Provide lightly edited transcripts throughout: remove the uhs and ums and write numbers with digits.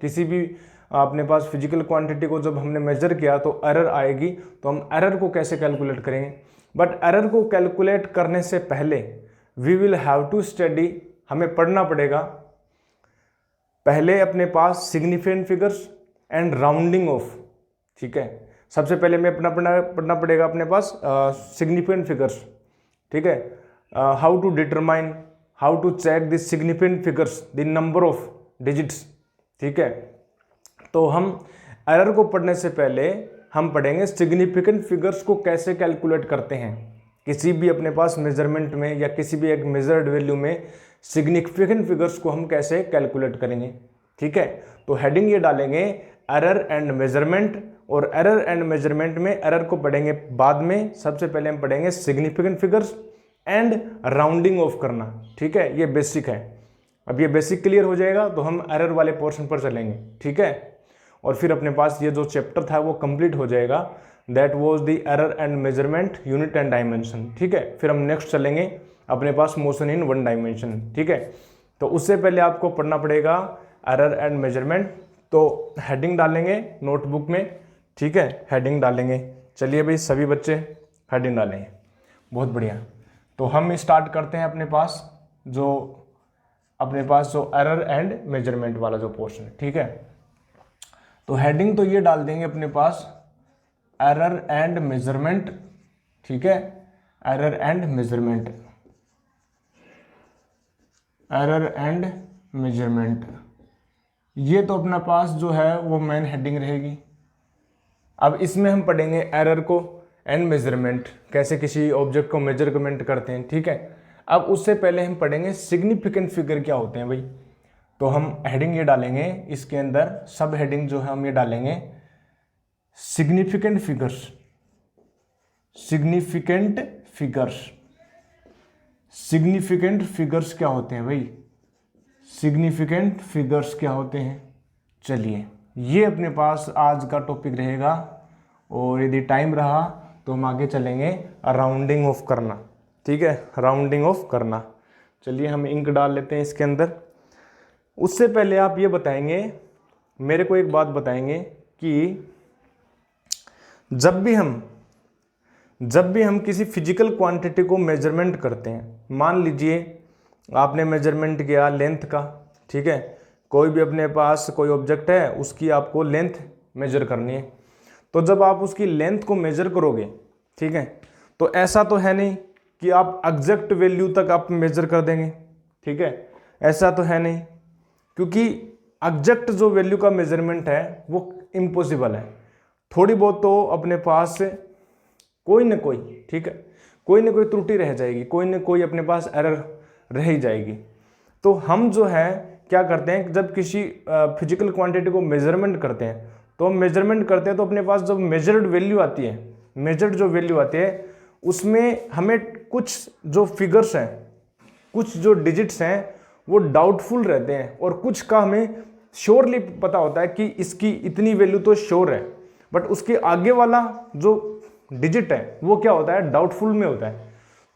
किसी भी अपने पास फिजिकल क्वांटिटी को जब हमने मेजर किया तो एरर आएगी, तो हम एरर को कैसे कैलकुलेट करेंगे। बट एरर को कैलकुलेट करने से पहले we will have to study, हमें पढ़ना पड़ेगा पहले अपने पास significant figures and rounding off. ठीक है, सबसे पहले हमें अपना पढ़ना पड़ेगा अपने पास सिग्निफिकेंट फिगर्स। ठीक है, how to determine, how to check this significant figures, the number of digits. ठीक है, तो हम एरर को पढ़ने से पहले हम पढ़ेंगे सिग्निफिकेंट फिगर्स को कैसे कैलकुलेट करते हैं। किसी भी अपने पास मेजरमेंट में या किसी भी एक मेजर्ड वैल्यू में सिग्निफिकेंट फिगर्स को हम कैसे कैलकुलेट करेंगे। ठीक है, तो हेडिंग ये डालेंगे एरर एंड मेजरमेंट, और एरर एंड मेजरमेंट में एरर को पढ़ेंगे बाद में, सबसे पहले हम पढ़ेंगे significant figures and rounding of करना। ठीक है, ये बेसिक है। अब ये बेसिक क्लियर हो जाएगा तो हम एरर वाले पोर्शन पर चलेंगे। ठीक है, और फिर अपने पास ये जो चैप्टर था वो कंप्लीट हो जाएगा, that was the error and measurement unit and dimension. ठीक है, फिर हम नेक्स्ट चलेंगे अपने पास मोशन इन वन डायमेंशन। ठीक है, तो उससे पहले आपको पढ़ना पड़ेगा एरर एंड मेजरमेंट, तो हेडिंग डालेंगे नोटबुक में। ठीक है, हेडिंग डालेंगे। चलिए भाई सभी बच्चे हेडिंग डालेंगे, बहुत बढ़िया। तो हम स्टार्ट करते हैं अपने पास जो एरर एंड मेजरमेंट वाला जो पोर्शन है। ठीक है, तो हेडिंग तो ये डाल देंगे अपने पास एरर एंड मेजरमेंट। ठीक है, error and measurement, error and measurement, ये तो अपना पास जो है वो मेन हेडिंग रहेगी। अब इसमें हम पढ़ेंगे एरर को एंड मेजरमेंट, कैसे किसी ऑब्जेक्ट को मेजरमेंट करते हैं। ठीक है, अब उससे पहले हम पढ़ेंगे सिग्निफिकेंट फिगर क्या होते हैं भाई। तो हम हेडिंग ये डालेंगे, इसके अंदर सब हेडिंग जो है हम ये डालेंगे significant figures. Significant figures, significant figures क्या होते हैं भाई, सिग्निफिकेंट फिगर्स क्या होते हैं। चलिए, ये अपने पास आज का टॉपिक रहेगा, और यदि टाइम रहा तो हम आगे चलेंगे राउंडिंग ऑफ करना। ठीक है, राउंडिंग ऑफ करना। चलिए हम इंक डाल लेते हैं इसके अंदर। उससे पहले आप ये बताएंगे, मेरे को एक बात बताएंगे कि जब भी हम किसी फिजिकल क्वांटिटी को मेजरमेंट करते हैं, मान लीजिए आपने मेजरमेंट किया लेंथ का। ठीक है, कोई भी अपने पास कोई ऑब्जेक्ट है, उसकी आपको लेंथ मेजर करनी है। तो जब आप उसकी लेंथ को मेजर करोगे, ठीक है, तो ऐसा तो है नहीं कि आप एग्जैक्ट वैल्यू तक आप मेजर कर देंगे। ठीक है, ऐसा तो है नहीं, क्योंकि एग्जैक्ट जो वैल्यू का मेजरमेंट है वो इम्पॉसिबल है। थोड़ी बहुत तो अपने पास कोई ना कोई, ठीक है, कोई ना कोई त्रुटि रह जाएगी, कोई ना कोई अपने पास एरर रह ही जाएगी। तो हम जो है क्या करते हैं, जब किसी फिजिकल क्वांटिटी को मेजरमेंट करते हैं, तो हम मेजरमेंट करते हैं तो अपने पास जब मेजर्ड वैल्यू आती है, मेजर्ड जो वैल्यू आती है, उसमें हमें कुछ जो फिगर्स हैं, कुछ जो डिजिट्स हैं वो डाउटफुल रहते हैं, और कुछ का हमें श्योरली पता होता है कि इसकी इतनी वैल्यू तो श्योर है, बट उसके आगे वाला जो डिजिट है वो क्या होता है, डाउटफुल में होता है।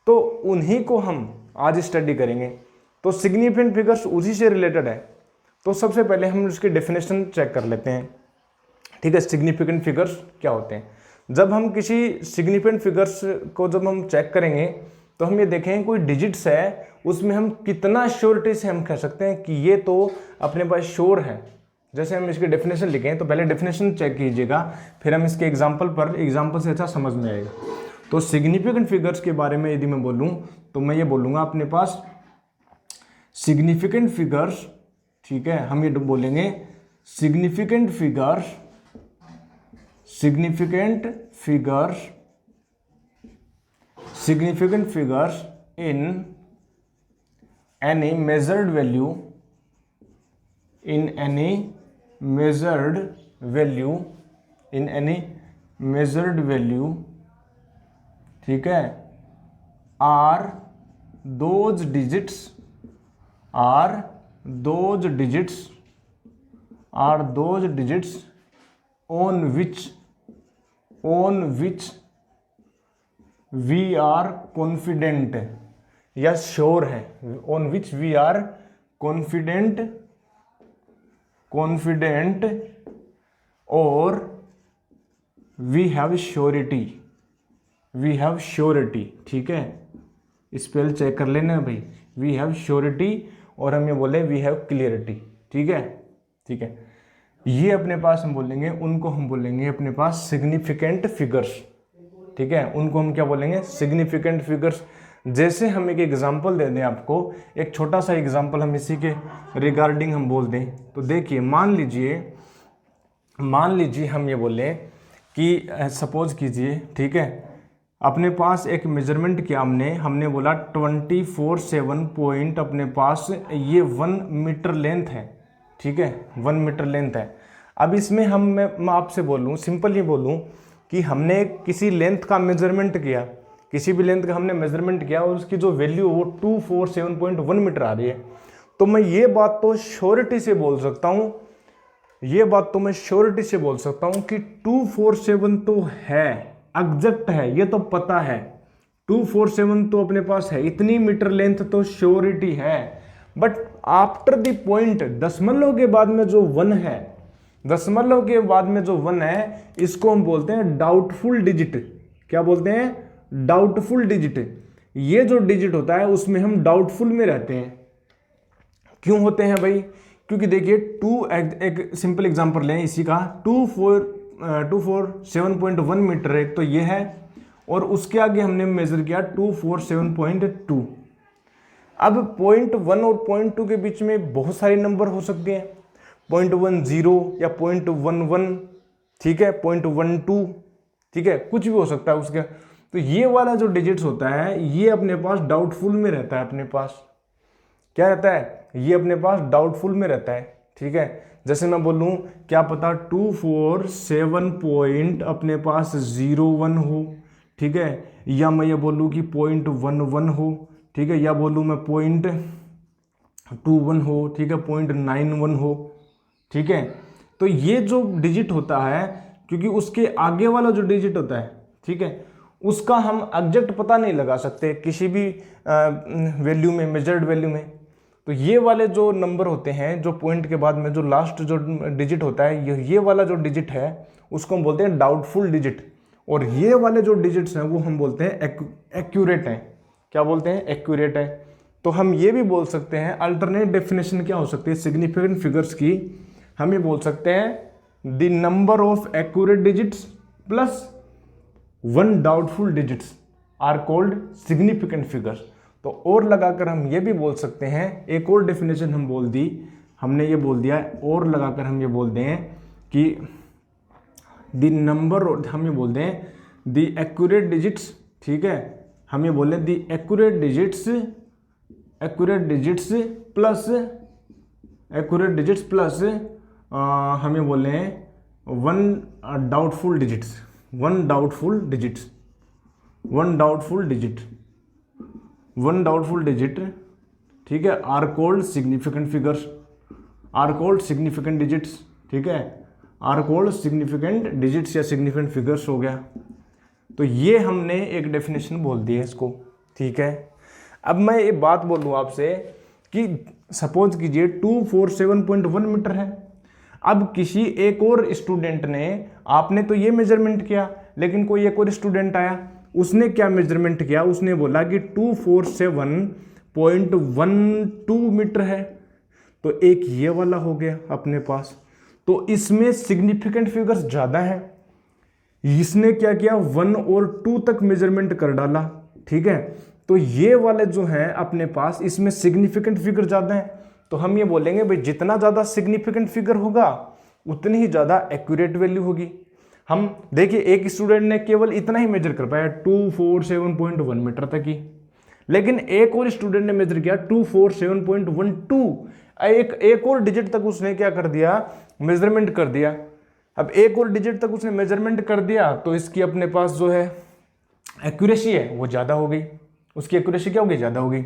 तो उन्हीं को हम आज स्टडी करेंगे। तो सिग्निफिकेंट फिगर्स उसी से रिलेटेड है। तो सबसे पहले हम उसकी डेफिनेशन चेक कर लेते हैं। ठीक है, सिग्निफिकेंट फिगर्स क्या होते हैं। जब हम किसी सिग्निफिकेंट फिगर्स को जब हम चेक करेंगे तो हम ये देखेंगे कोई डिजिट्स है, उसमें हम कितना श्योरिटी से हम कह सकते हैं कि ये तो अपने पास श्योर है। जैसे हम इसकी डेफिनेशन लिखें तो पहले डेफिनेशन चेक कीजिएगा, फिर हम इसके एग्जाम्पल से अच्छा समझ में आएगा। तो सिग्निफिकेंट फिगर्स के बारे में यदि मैं बोलूँ तो मैं ये बोलूँगा अपने पास सिग्निफिकेंट फिगर्स, ठीक है, हम ये बोलेंगे significant figures, significant figures, significant figures in any measured value, in any measured value, in any measured value, ठीक है, are those digits, are those digits, are those digits on which we are confident या sure है, on which we are confident confident और we have surety, we have surety, ठीक है, spell check कर लेना भाई, वी हैव श्योरिटी और हम ये बोले वी हैव क्लियरिटी, ठीक है, ठीक है। ये अपने पास हम बोलेंगे, उनको हम बोलेंगे अपने पास सिग्निफिकेंट फिगर्स, ठीक है, उनको हम क्या बोलेंगे, सिग्निफिकेंट फिगर्स। जैसे हम एक एग्जांपल दे दें आपको, एक छोटा सा एग्जांपल हम इसी के रिगार्डिंग हम बोल दें, तो देखिए मान लीजिए हम ये बोले कि सपोज कीजिए, ठीक है, अपने पास एक मेजरमेंट किया हमने बोला 24/7 पॉइंट अपने पास ये 1 मीटर लेंथ है, ठीक है, 1 मीटर लेंथ है। अब इसमें मैं आपसे बोलूँ, सिंपल ही बोलूँ कि हमने किसी लेंथ का मेजरमेंट किया, किसी भी लेंथ का हमने मेजरमेंट किया और उसकी जो वैल्यू वो 247.1 मीटर आ रही है, तो मैं ये बात तो श्योरिटी से बोल सकता हूँ, कि 247 तो है, एग्जैक्ट है, ये तो पता है, 247 तो अपने पास है, इतनी मीटर लेंथ तो श्योरिटी है। बट आफ्टर द पॉइंट, दशमलव के बाद में जो 1 है, दशमलव के बाद में जो 1 है, इसको हम बोलते हैं डाउटफुल डिजिट। क्या बोलते हैं? Doubtful digit. ये जो डिजिट होता है उसमें हम डाउटफुल में रहते हैं। क्यों होते हैं भाई? क्योंकि देखिए एक सिंपल एग्जांपल लें इसी का, 247.1 मीटर एक तो ये है, और उसके आगे हमने मेजर किया 247.2। अब 0.1 और 0.2 के बीच में बहुत सारे नंबर हो सकते हैं, 0.10 या 0.11, ठीक है, 0.12, ठीक है, कुछ भी हो सकता है उसका। तो ये वाला जो डिजिट्स होता है ये अपने पास डाउटफुल में रहता है, अपने पास क्या रहता है? ये अपने पास डाउटफुल में रहता है, ठीक है। जैसे मैं बोलूँ क्या पता 247 पॉइंट अपने पास 01 हो, ठीक है, या मैं ये बोलूँ कि 0.11 हो, ठीक है, या बोलूँ मैं 0.21 हो, ठीक है, 0.91 हो, ठीक है। तो ये जो डिजिट होता है, क्योंकि उसके आगे वाला जो डिजिट होता है, ठीक है, उसका हम एग्जैक्ट पता नहीं लगा सकते किसी भी वैल्यू में, मेजर्ड वैल्यू में। तो ये वाले जो नंबर होते हैं, जो पॉइंट के बाद में जो लास्ट जो डिजिट होता है, ये वाला जो डिजिट है उसको हम बोलते हैं डाउटफुल डिजिट, और ये वाले जो डिजिट्स हैं वो हम बोलते हैं एक्यूरेट हैं। क्या बोलते हैं? एक्यूरेट है। तो हम ये भी बोल सकते हैं, अल्टरनेट डेफिनेशन क्या हो सकती है सिग्निफिकेंट फिगर्स की, हम ये बोल सकते हैं the number of accurate digits plus 1 doubtful digits are called significant figures. तो और लगाकर हम ये भी बोल सकते हैं, एक और डेफिनेशन हम बोल दी, हमने ये बोल दिया, और लगाकर हम ये बोल दें कि द नंबर, हम ये बोल दें द एक्यूरेट डिजिट्स, ठीक है, हम ये बोले द एक्यूरेट डिजिट्स प्लस हम ये बोले 1 डाउटफुल डिजिट, ठीक है, are called significant figures, are called significant digits, ठीक है, आर कॉल्ड सिग्निफिकेंट डिजिट्स या सिग्निफिकेंट फिगर्स हो गया। तो ये हमने एक डेफिनेशन बोल दी है इसको, ठीक है। अब मैं ये बात बोलूँ आपसे कि सपोज कीजिए 247.1 मीटर है। अब किसी एक और स्टूडेंट ने, आपने तो ये मेजरमेंट किया, लेकिन कोई एक और स्टूडेंट आया, उसने क्या मेजरमेंट किया, उसने बोला कि 247.12 मीटर है, तो एक ये वाला हो गया अपने पास। तो इसमें सिग्निफिकेंट फिगर्स ज़्यादा है, इसने क्या किया 1 और 2 तक मेजरमेंट कर डाला, ठीक है। तो ये वाले जो हैं अपने पास, इसमें सिग्निफिकेंट फिगर ज़्यादा है। तो हम ये बोलेंगे भाई जितना ज़्यादा सिग्निफिकेंट फिगर होगा उतनी ही ज़्यादा एक्यूरेट वैल्यू होगी। हम देखिए एक स्टूडेंट ने केवल इतना ही मेजर कर पाया 247.1 मीटर तक ही, लेकिन एक और स्टूडेंट ने मेजर किया 247.12, एक और डिजिट तक उसने क्या कर दिया, मेजरमेंट कर दिया। अब एक और डिजिट तक उसने मेजरमेंट कर दिया, तो इसकी अपने पास जो है एक्यूरेसी है वो ज़्यादा हो गई, उसकी एक्यूरेसी क्या हो गई, ज़्यादा हो गई।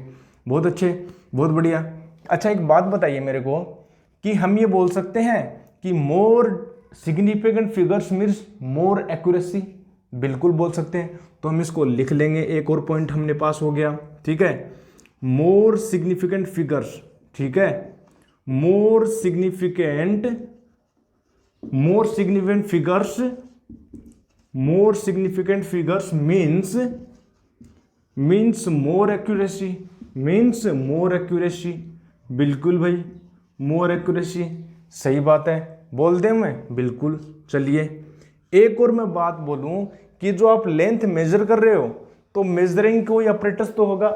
बहुत अच्छे, बहुत बढ़िया। अच्छा एक बात बताइए मेरे को कि हम ये बोल सकते हैं कि more significant figures means more accuracy? बिल्कुल बोल सकते हैं। तो हम इसको लिख लेंगे, एक और पॉइंट हमने पास हो गया, ठीक है। मोर सिग्निफिकेंट फिगर्स, ठीक है, more significant more significant figures means more accuracy. बिल्कुल भाई, मोर एक्यूरेसी, सही बात है, बोल दें मैं, बिल्कुल। चलिए एक और मैं बात बोलूं कि जो आप लेंथ मेजर कर रहे हो तो मेजरिंग कोई अपरेटस तो होगा।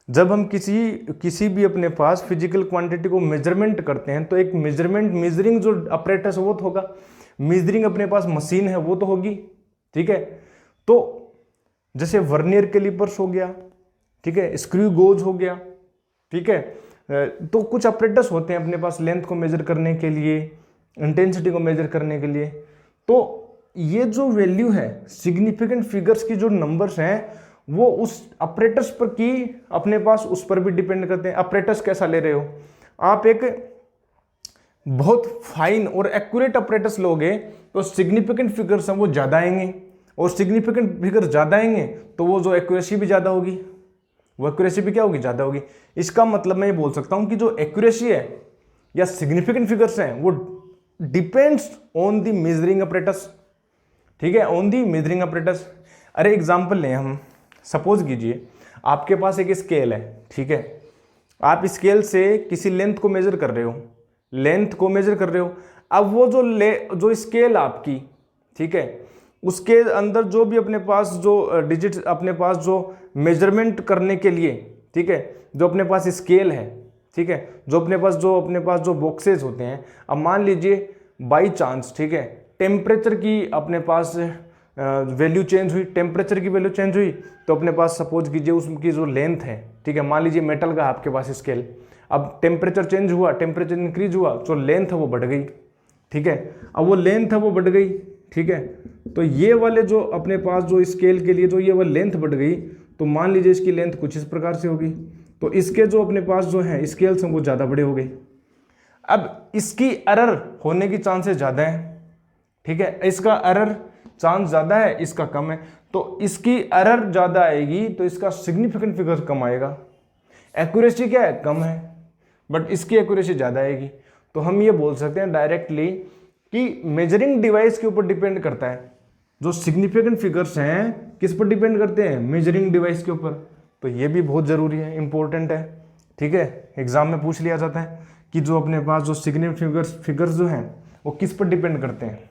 जब हम किसी भी अपने पास फिजिकल क्वांटिटी को मेजरमेंट करते हैं तो एक मेजरिंग जो अपरेटस वो तो होगा, मेजरिंग अपने पास मशीन है वो तो होगी, ठीक है। तो जैसे वर्नियर कैलिपर्स हो गया, ठीक है, स्क्रू गोज हो गया, ठीक है, तो कुछ अपरेटस होते हैं अपने पास लेंथ को मेजर करने के लिए, इंटेंसिटी को मेजर करने के लिए। तो ये जो वैल्यू है सिग्निफिकेंट फिगर्स की, जो नंबर्स हैं, वो उस अपरेटस पर की अपने पास उस पर भी डिपेंड करते हैं। अपरेटस कैसा ले रहे हो आप, एक बहुत फाइन और एक्यूरेट अपरेटस लोगे तो सिग्निफिकेंट फिगर्स हैं वो ज़्यादा आएंगे, और सिग्निफिकेंट फिगर ज़्यादा आएंगे तो वो जो एक्यूरेसी भी ज़्यादा होगी, वो एक्यूरेसी भी क्या होगी, ज़्यादा होगी। इसका मतलब मैं ये बोल सकता हूँ कि जो एक्यूरेसी है या सिग्निफिकेंट फिगर्स हैं वो depends on the measuring apparatus, ठीक है, ऑन दी मेजरिंग अपरेटस। अरे एग्जाम्पल लें हम, सपोज कीजिए आपके पास एक स्केल है, ठीक है, आप स्केल से किसी लेंथ को मेजर कर रहे हो, अब वो जो स्केल आपकी, ठीक है, उसके अंदर जो भी अपने पास जो डिजिट अपने पास जो मेजरमेंट करने के लिए, ठीक है, जो अपने पास स्केल है, ठीक है, जो अपने पास जो बॉक्सेस होते हैं, अब मान लीजिए बाई चांस, ठीक है, टेम्परेचर की अपने पास वैल्यू चेंज हुई, तो अपने पास सपोज कीजिए उसकी जो लेंथ है, ठीक है, मान लीजिए मेटल का आपके पास स्केल, अब टेम्परेचर चेंज हुआ, टेम्परेचर इंक्रीज हुआ, जो लेंथ है वो बढ़ गई, ठीक है, अब वो लेंथ है वो बढ़ गई, ठीक है, तो ये वाले जो अपने पास जो स्केल के लिए जो ये वाली लेंथ बढ़ गई, तो मान लीजिए इसकी लेंथ कुछ इस प्रकार से होगी, तो इसके जो अपने पास जो है स्केल्स हैं वो ज़्यादा बड़े हो गए। अब इसकी एरर होने की चांसेस ज़्यादा है, ठीक है, इसका एरर चांस ज़्यादा है, इसका कम है, तो इसकी एरर ज़्यादा आएगी तो इसका सिग्निफिकेंट फिगर कम आएगा। एक्यूरेसी क्या है, कम है, बट इसकी एक्यूरेसी ज़्यादा आएगी। तो हम ये बोल सकते हैं डायरेक्टली कि मेजरिंग डिवाइस के ऊपर डिपेंड करता है, जो सिग्निफिकेंट फिगर्स हैं किस पर डिपेंड करते हैं, मेजरिंग डिवाइस के ऊपर। तो ये भी बहुत ज़रूरी है, इंपॉर्टेंट है, ठीक है, एग्जाम में पूछ लिया जाता है कि जो अपने पास जो सिग्निफिकेंट फिगर्स जो हैं वो किस पर डिपेंड करते हैं।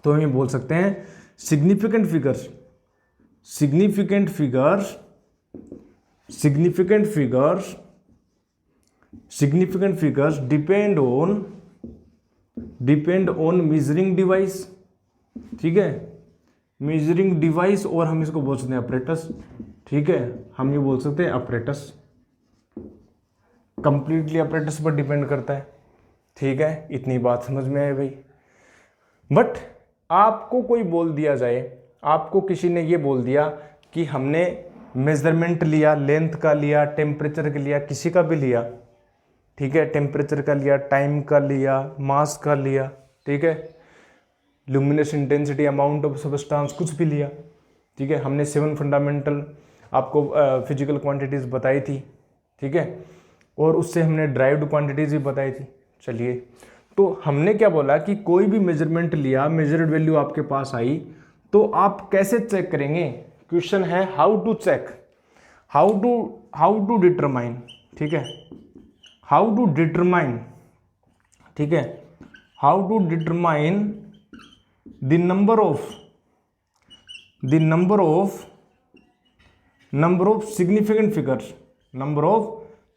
तो हम ये बोल सकते हैं significant figures depend on measuring device, ठीक है, मेजरिंग डिवाइस, और हम इसको बोल सकते हैं अपरेटस, ठीक है, हम ये बोल सकते हैं अपरेटस, कंप्लीटली अपरेटस पर डिपेंड करता है, ठीक है। इतनी बात समझ में आई भाई। बट आपको कोई बोल दिया जाए, आपको किसी ने ये बोल दिया कि हमने मेजरमेंट लिया, लेंथ का लिया, टेम्परेचर का लिया, किसी का भी लिया, ठीक है, टेम्परेचर का लिया, टाइम का लिया, मास का लिया, ठीक है, luminous intensity, amount of substance, कुछ भी लिया, ठीक है, हमने 7 फंडामेंटल आपको फिजिकल क्वांटिटीज बताई थी, ठीक है, और उससे हमने ड्राइव्ड क्वांटिटीज भी बताई थी। चलिए, तो हमने क्या बोला कि कोई भी मेजरमेंट लिया, मेजर्ड वैल्यू आपके पास आई, तो आप कैसे चेक करेंगे, क्वेश्चन है how to check, how to determine, ठीक है, हाउ टू डिटरमाइन, ठीक है, how to determine the number of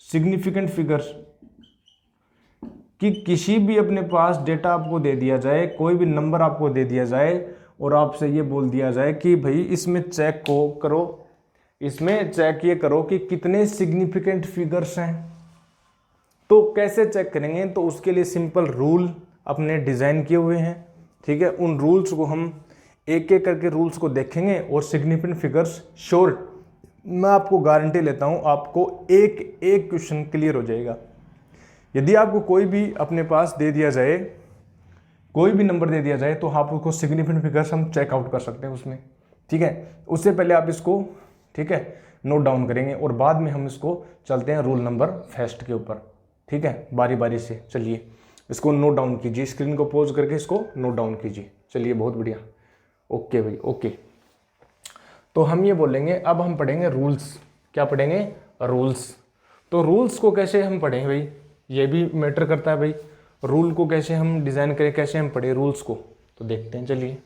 significant figures, कि किसी भी अपने पास डेटा आपको दे दिया जाए, कोई भी नंबर आपको दे दिया जाए और आपसे ये बोल दिया जाए कि भाई इसमें चेक ये करो कि कितने सिग्निफिकेंट फिगर्स हैं। तो कैसे चेक करेंगे, तो उसके लिए सिंपल रूल अपने डिज़ाइन किए हुए हैं, ठीक है, उन रूल्स को हम एक एक करके रूल्स को देखेंगे और सिग्निफिकेंट फिगर्स श्योर, मैं आपको गारंटी लेता हूँ आपको एक एक क्वेश्चन क्लियर हो जाएगा। यदि आपको कोई भी अपने पास दे दिया जाए, कोई भी नंबर दे दिया जाए, तो आप उसको सिग्निफिकेंट फिगर्स हम चेकआउट कर सकते हैं उसमें, ठीक है। उससे पहले आप इसको, ठीक है, नोट डाउन करेंगे और बाद में हम इसको चलते हैं रूल नंबर फर्स्ट के ऊपर, ठीक है, बारी बारी से। चलिए, इसको नोट डाउन कीजिए, स्क्रीन को पॉज करके इसको नोट डाउन कीजिए। चलिए बहुत बढ़िया, ओके भाई ओके। तो हम ये बोलेंगे, अब हम पढ़ेंगे रूल्स। क्या पढ़ेंगे? रूल्स। तो रूल्स को कैसे हम पढ़ें भाई, ये भी मैटर करता है भाई। रूल को कैसे हम डिज़ाइन करें, कैसे हम पढ़ें रूल्स को, तो देखते हैं। चलिए,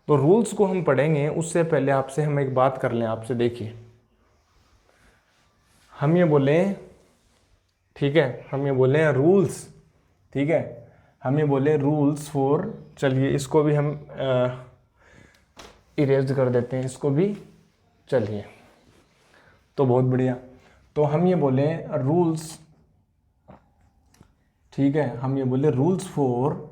तो रूल्स को हम पढ़ेंगे उससे पहले आपसे हम एक बात कर लें आपसे। देखिए, हम ये बोलें, ठीक है, हम ये बोले रूल्स, ठीक है, हम ये बोले रूल्स फॉर, चलिए इसको भी हम इरेज कर देते हैं, इसको भी। चलिए, तो बहुत बढ़िया। तो हम ये बोले रूल्स, ठीक है, हम ये बोले rules for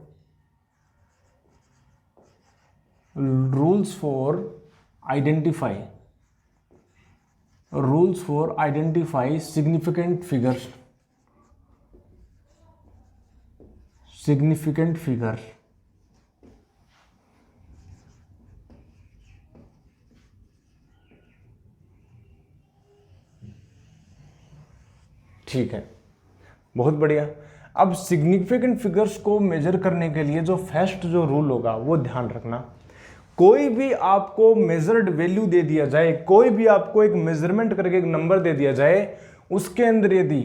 identify, rules for identify significant figures, significant figure. ठीक है, बहुत बढ़िया। अब सिग्निफिकेंट फिगर्स को मेजर करने के लिए जो फर्स्ट जो रूल होगा वो ध्यान रखना। कोई भी आपको मेजर्ड वैल्यू दे दिया जाए, कोई भी आपको एक मेजरमेंट करके एक नंबर दे दिया जाए, उसके अंदर यदि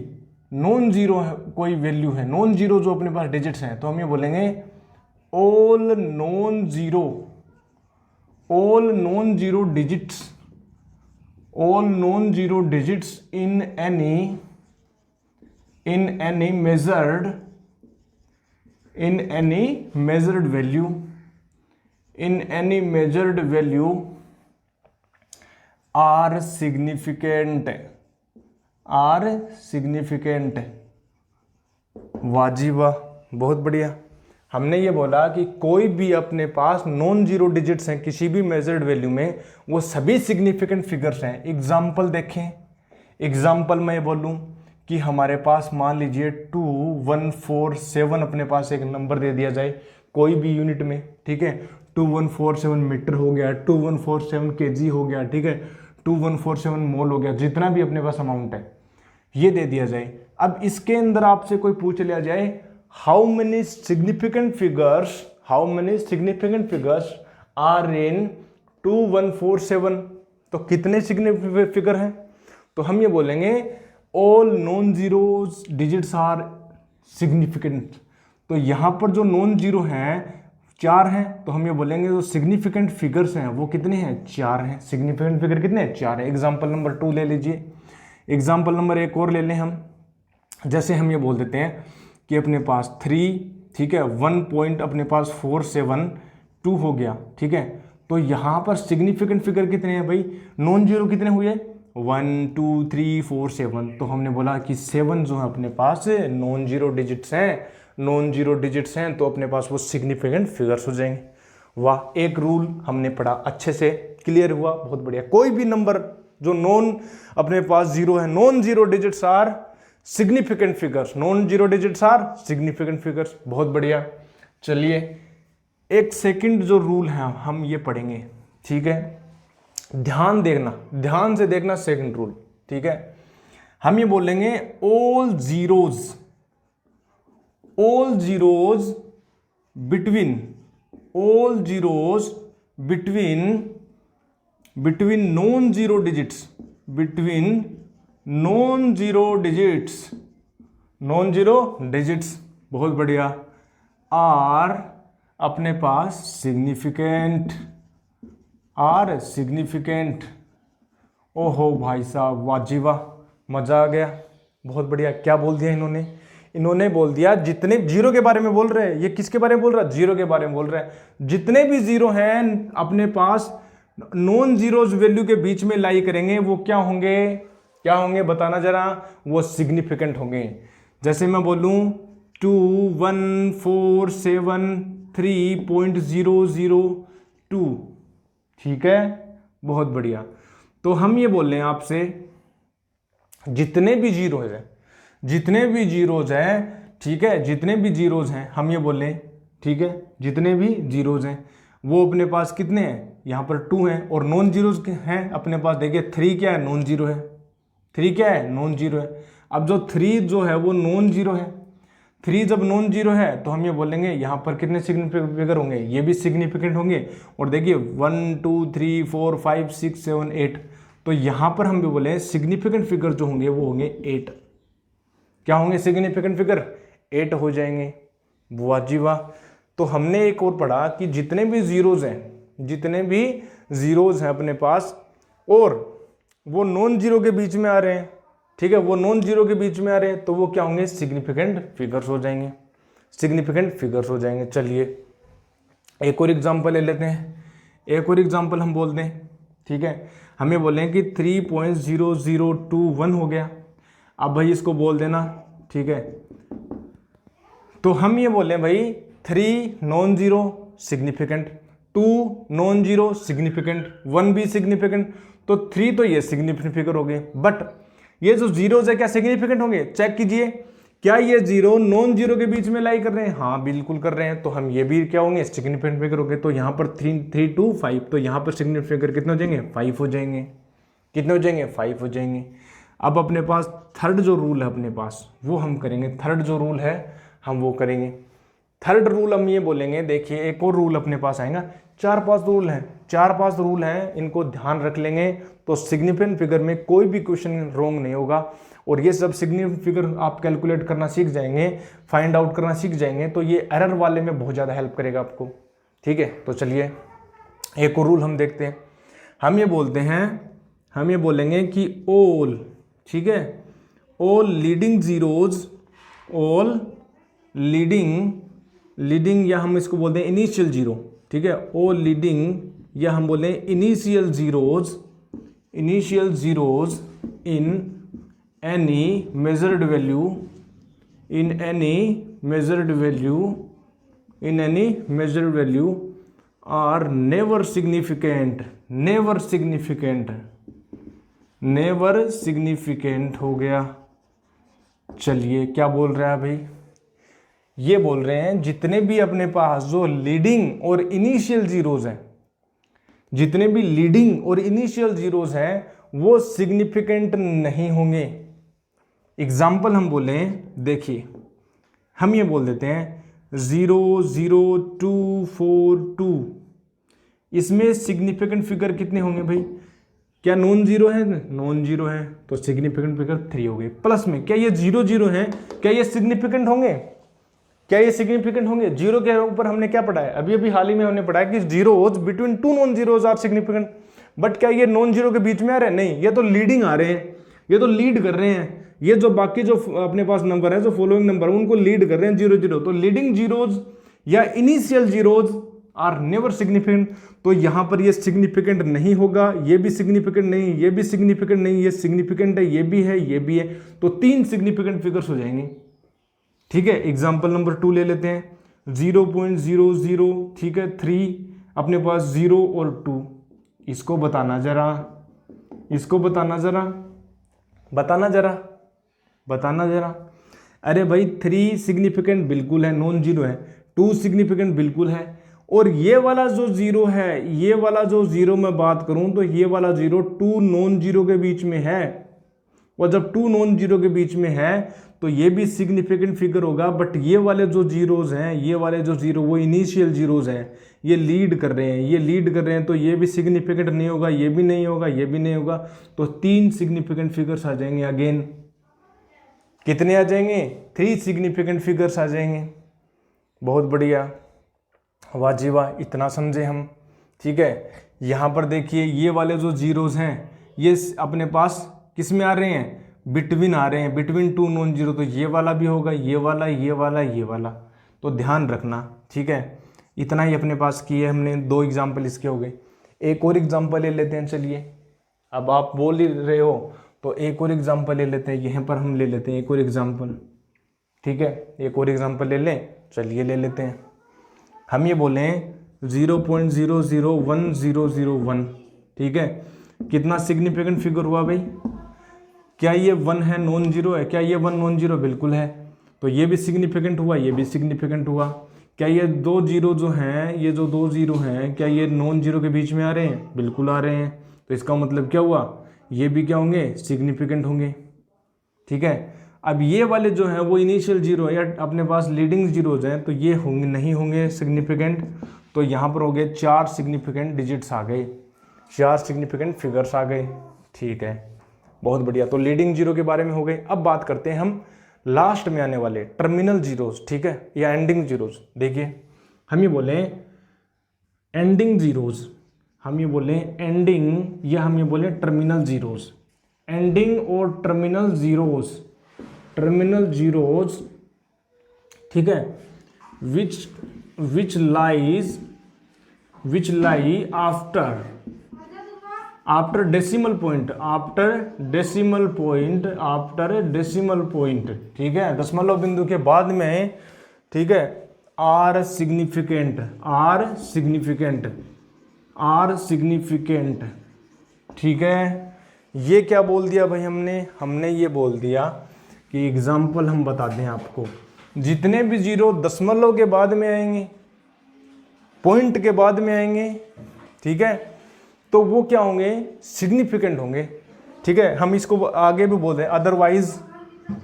नॉन जीरो है, कोई वैल्यू है, नॉन जीरो जो अपने पास डिजिट्स हैं, तो हम ये बोलेंगे all non zero, all non zero digits, all non zero digits in any measured, in any measured value, in any measured value are significant, are significant। वाजिबा, बहुत बढ़िया। हमने ये बोला कि कोई भी अपने पास नॉन जीरो डिजिट्स हैं किसी भी मेजर्ड वैल्यू में, वो सभी सिग्निफिकेंट फिगर्स हैं। एग्जाम्पल देखें, एग्जाम्पल मैं बोलूं कि हमारे पास मान लीजिए 2147 अपने पास एक नंबर दे दिया जाए कोई भी यूनिट में, ठीक है, 2147 मीटर हो गया, 2147 केजी हो गया, ठीक है, 2147 मोल हो गया, जितना भी अपने पास अमाउंट है ये दे दिया जाए। अब इसके अंदर आपसे कोई पूछ लिया जाए how many significant figures, how many significant figures are in 2147, तो कितने सिग्निफिकेंट फिगर हैं? तो हम ये बोलेंगे all non zeros digits are significant. तो यहाँ पर जो नॉन जीरो हैं 4 हैं, तो हम ये बोलेंगे जो सिग्निफिकेंट फिगर्स हैं वो कितने हैं? 4 हैं। सिग्निफिकेंट फिगर कितने हैं? 4 है। एग्जाम्पल नंबर 2 ले लीजिए, एग्जाम्पल नंबर एक और ले लें हम। जैसे हम ये बोल देते हैं कि अपने पास 3, ठीक है, 1 पॉइंट अपने पास 472 हो गया, ठीक है, तो यहाँ पर सिग्निफिकेंट फिगर कितने हैं भाई? नॉन जीरो कितने हुए? 1 2 3 4 7। तो हमने बोला कि 7 जो है अपने पास नॉन जीरो डिजिट्स हैं, नॉन जीरो डिजिट्स हैं, तो अपने पास वो सिग्निफिकेंट फिगर्स हो जाएंगे। वाह, एक रूल हमने पढ़ा, अच्छे से क्लियर हुआ, बहुत बढ़िया। कोई भी नंबर जो नॉन अपने पास जीरो है, non zero digits are significant figures, non zero digits are significant figures, बहुत बढ़िया। चलिए, एक सेकंड जो रूल है हम ये पढ़ेंगे, ठीक है, ध्यान देखना, ध्यान से देखना सेकंड रूल, ठीक है। हम ये बोलेंगे all zeros, all zeros between, all zeros between non zero digits, between non zero digits, non zero digits, बहुत बढ़िया, आर अपने पास सिग्निफिकेंट, आर सिग्निफिकेंट। ओहो भाई साहब, वाजिबा, मजा आ गया, बहुत बढ़िया। क्या बोल दिया इन्होंने? इन्होंने बोल दिया जितने जीरो के बारे में बोल रहे हैं, ये किसके बारे में बोल रहा है? जीरो के बारे में बोल रहे हैं। जितने भी जीरो हैं अपने पास नॉन जीरोज वैल्यू के बीच में लाई करेंगे, वो क्या होंगे? क्या होंगे बताना जरा? वो सिग्निफिकेंट होंगे। जैसे मैं बोलूं 2147.3.002, ठीक है, बहुत बढ़िया। तो हम ये बोल रहे हैं आपसे जितने भी जीरोज हैं, जितने भी जीरोज हैं, ठीक है, जितने भी जीरोज हैं हम ये बोल रहे हैं, ठीक है, जितने भी जीरोज हैं वो अपने पास कितने हैं? यहाँ पर 2 हैं, और नॉन जीरोज हैं अपने पास, देखिए 3 क्या है? नॉन जीरो है। 3 क्या है? नॉन जीरो है। अब जो 3 जो है वो नॉन जीरो है, 3 जब नॉन जीरो है तो हम ये बोलेंगे यहाँ पर कितने सिग्निफिकेंट फिगर होंगे, ये भी सिग्निफिकेंट होंगे। और देखिए 1 2 3 4 5 6 7 8, तो यहाँ पर हम भी बोले सिग्निफिकेंट फिगर जो होंगे वो होंगे 8। क्या होंगे सिग्निफिकेंट फिगर? 8 हो जाएंगे। वाह जी वाह। तो हमने एक और पढ़ा कि जितने भी जीरोज हैं अपने पास और वो नॉन जीरो के बीच में आ रहे हैं, ठीक है, वो नॉन जीरो के बीच में आ रहे हैं, तो वो क्या होंगे? सिग्निफिकेंट फिगर्स हो जाएंगे, सिग्निफिकेंट फिगर्स हो जाएंगे। चलिए एक और एग्जांपल ले लेते हैं। एक और एग्जांपल हम बोल दें, ठीक है, हम ये बोलें कि 3.0021 हो गया। अब भाई इसको बोल देना, ठीक है, तो हम ये बोलें भाई 3 non zero significant, 2 non zero significant, 1 भी सिग्निफिकेंट, तो 3 तो ये सिग्निफिकेंट फिगर हो गए। बट ये जो जीरोज है क्या सिग्निफिकेंट होंगे? चेक कीजिए, क्या ये जीरो नॉन जीरो के बीच में लाई कर रहे हैं? हाँ बिल्कुल कर रहे हैं, तो हम ये भी क्या होंगे? सिग्निफिकेंट फिगर हो गए। तो यहाँ पर 3 2 5, तो यहाँ पर सिग्निफिकेंट फिगर कितने हो जाएंगे? 5 हो जाएंगे। कितने हो जाएंगे? 5 हो जाएंगे। अब अपने पास थर्ड जो रूल है अपने पास वो हम करेंगे, थर्ड जो रूल है हम वो करेंगे। थर्ड रूल हम ये बोलेंगे, देखिए एक और रूल अपने पास आएगा, 4-5 रूल हैं, 4-5 रूल हैं, इनको ध्यान रख लेंगे तो सिग्निफिकेंट फिगर में कोई भी क्वेश्चन रॉन्ग नहीं होगा। और ये सब सिग्निफिकेंट फिगर आप कैलकुलेट करना सीख जाएंगे, फाइंड आउट करना सीख जाएंगे, तो ये एरर वाले में बहुत ज़्यादा हेल्प करेगा आपको, ठीक है। तो चलिए एक और रूल हम देखते हैं। हम ये बोलते हैं, हम ये बोलेंगे कि ऑल, ठीक है, all leading zeros, all leading या हम इसको बोलते हैं इनिशियल जीरो, ठीक है, ऑल लीडिंग या हम बोले initial zeros in any measured value are never significant हो गया। चलिए क्या बोल रहा है भाई? ये बोल रहे हैं जितने भी अपने पास जो लीडिंग और इनिशियल जीरोज हैं, जितने भी लीडिंग और इनिशियल जीरोज हैं वो सिग्निफिकेंट नहीं होंगे। एग्जाम्पल हम बोलें, देखिए हम ये बोल देते हैं 00242, इसमें सिग्निफिकेंट फिगर कितने होंगे भाई? क्या नॉन जीरो है? नॉन जीरो है, तो सिग्निफिकेंट फिगर 3 हो गए। प्लस में क्या ये 0 है, क्या ये सिग्निफिकेंट होंगे? क्या ये सिग्निफिकेंट होंगे? जीरो के ऊपर हमने क्या पढ़ा है? अभी हाल ही में हमने पढ़ा है कि zeros between 2 non zeros are significant. But क्या ये नॉन जीरो के बीच में आ रहे हैं? नहीं, ये तो लीडिंग आ रहे हैं, ये तो लीड कर रहे हैं। ये जो बाकी जो अपने पास नंबर है, जो फॉलोइंग नंबर उनको लीड कर रहे हैं 0 तो लीडिंग जीरोज या initial zeros are never significant. तो यहां पर ये सिग्निफिकेंट नहीं होगा, ये भी सिग्निफिकेंट नहीं, ये भी सिग्निफिकेंट नहीं, ये सिग्निफिकेंट है, ये भी है, ये भी है, तो 3 सिग्निफिकेंट फिगर्स हो जाएंगे, ठीक है। एग्जाम्पल नंबर 2 ले लेते हैं, 0.00, ठीक है, 3 अपने पास 0 और 2, इसको बताना जरा, बताना जरा। अरे भाई 3 सिग्निफिकेंट बिल्कुल है, नॉन जीरो है, 2 सिग्निफिकेंट बिल्कुल है, और ये वाला जो जीरो है, ये वाला जो जीरो मैं बात करूं तो ये वाला जीरो 2 नॉन जीरो के बीच में है, और जब 2 नॉन जीरो के बीच में है तो ये भी सिग्निफिकेंट फिगर होगा। बट ये वाले जो जीरोज हैं, ये वाले जो जीरो वो इनिशियल जीरोज हैं, ये लीड कर रहे हैं, तो ये भी सिग्निफिकेंट नहीं होगा, ये भी नहीं होगा, ये भी नहीं होगा, तो 3 सिग्निफिकेंट फिगर्स आ जाएंगे। अगेन कितने आ जाएंगे? 3 सिग्निफिकेंट फिगर्स आ जाएंगे। बहुत बढ़िया, वाह जी वाह, इतना समझे हम, ठीक है। यहाँ पर देखिए ये वाले जो जीरोज हैं ये अपने पास किस में आ रहे हैं? बिटवीन आ रहे हैं, बिटवीन 2 नॉन जीरो, तो ये वाला भी होगा, ये वाला, ये वाला, ये वाला, तो ध्यान रखना, ठीक है। इतना ही अपने पास किए हमने, 2 एग्जाम्पल इसके हो गए। एक और एग्जाम्पल ले लेते हैं, चलिए अब आप बोल ही रहे हो तो एक और एग्जाम्पल ले लेते हैं, यहाँ पर हम ले लेते हैं एक और एग्जाम्पल, ठीक है। एक और एग्जाम्पल ले लें, चलिए ले लेते हैं। हम ये बोलें 0.001001, ठीक है, कितना सिग्निफिकेंट फिगर हुआ भाई? क्या ये 1 है, नॉन जीरो है? क्या ये 1 नॉन जीरो? बिल्कुल है, तो ये भी सिग्निफिकेंट हुआ, ये भी सिग्निफिकेंट हुआ। क्या ये 2 जीरो जो हैं, ये जो 2 जीरो हैं, क्या ये नॉन जीरो के बीच में आ रहे हैं? बिल्कुल आ रहे हैं, तो इसका मतलब क्या हुआ? ये भी क्या होंगे? सिग्निफिकेंट होंगे, ठीक है। अब ये वाले जो हैं वो इनिशियल जीरो या अपने पास लीडिंग जीरोज हैं, तो ये होंगे नहीं होंगे सिग्निफिकेंट। तो यहाँ पर हो गए 4 सिग्निफिकेंट डिजिट्स आ गए, 4 सिग्निफिकेंट फिगर्स आ गए। ठीक है, बहुत बढ़िया। तो लीडिंग जीरो के बारे में हो गए। अब बात करते हैं हम लास्ट में आने वाले टर्मिनल जीरोज, ठीक है, या एंडिंग जीरोज। देखिए हम ये बोले एंडिंग जीरोज, हम ये बोले एंडिंग या हम ये बोले टर्मिनल जीरोज। एंडिंग और टर्मिनल जीरोज, टर्मिनल जीरोज, ठीक है, विच लाई आफ्टर डेसिमल पॉइंट, ठीक है, दशमलव बिंदु के बाद में, ठीक है, आर सिग्निफिकेंट, ठीक है। ये क्या बोल दिया भाई हमने ये बोल दिया कि एग्जाम्पल हम बता दें आपको, जितने भी जीरो दशमलव के बाद में आएंगे, पॉइंट के बाद में आएंगे, ठीक है, तो वो क्या होंगे, सिग्निफिकेंट होंगे। ठीक है, हम इसको आगे भी बोल रहे हैं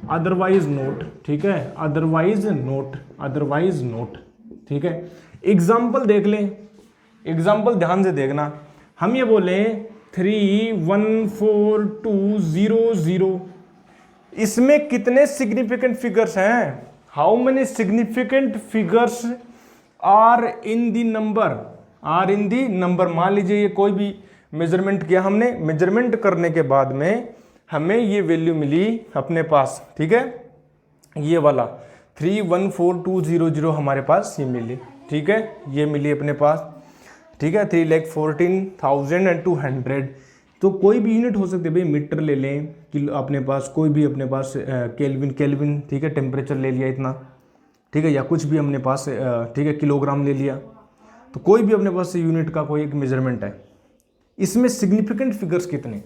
अदरवाइज नोट, ठीक है, अदरवाइज नोट, ठीक है। एग्जाम्पल देख लें, एग्जाम्पल ध्यान से देखना। हम ये बोले 3 1 4 2 0 0, इसमें कितने सिग्निफिकेंट फिगर्स हैं? How many significant figures are in the number. मान लीजिए ये कोई भी मेजरमेंट किया हमने, मेजरमेंट करने के बाद में हमें ये वैल्यू मिली अपने पास, ठीक है, ये वाला 3 1 4 2 0 0 हमारे पास ये मिली, ठीक है, ये मिली अपने पास, ठीक है, 3,14,200। तो कोई भी यूनिट हो सकती है भाई, मीटर ले लें कि अपने पास कोई भी अपने पास केल्विन, ठीक है, टेम्परेचर ले लिया इतना, ठीक है, या कुछ भी अपने पास, ठीक है, किलोग्राम ले लिया, तो कोई भी अपने पास यूनिट का कोई एक मेजरमेंट है। इसमें सिग्निफिकेंट फिगर्स कितने,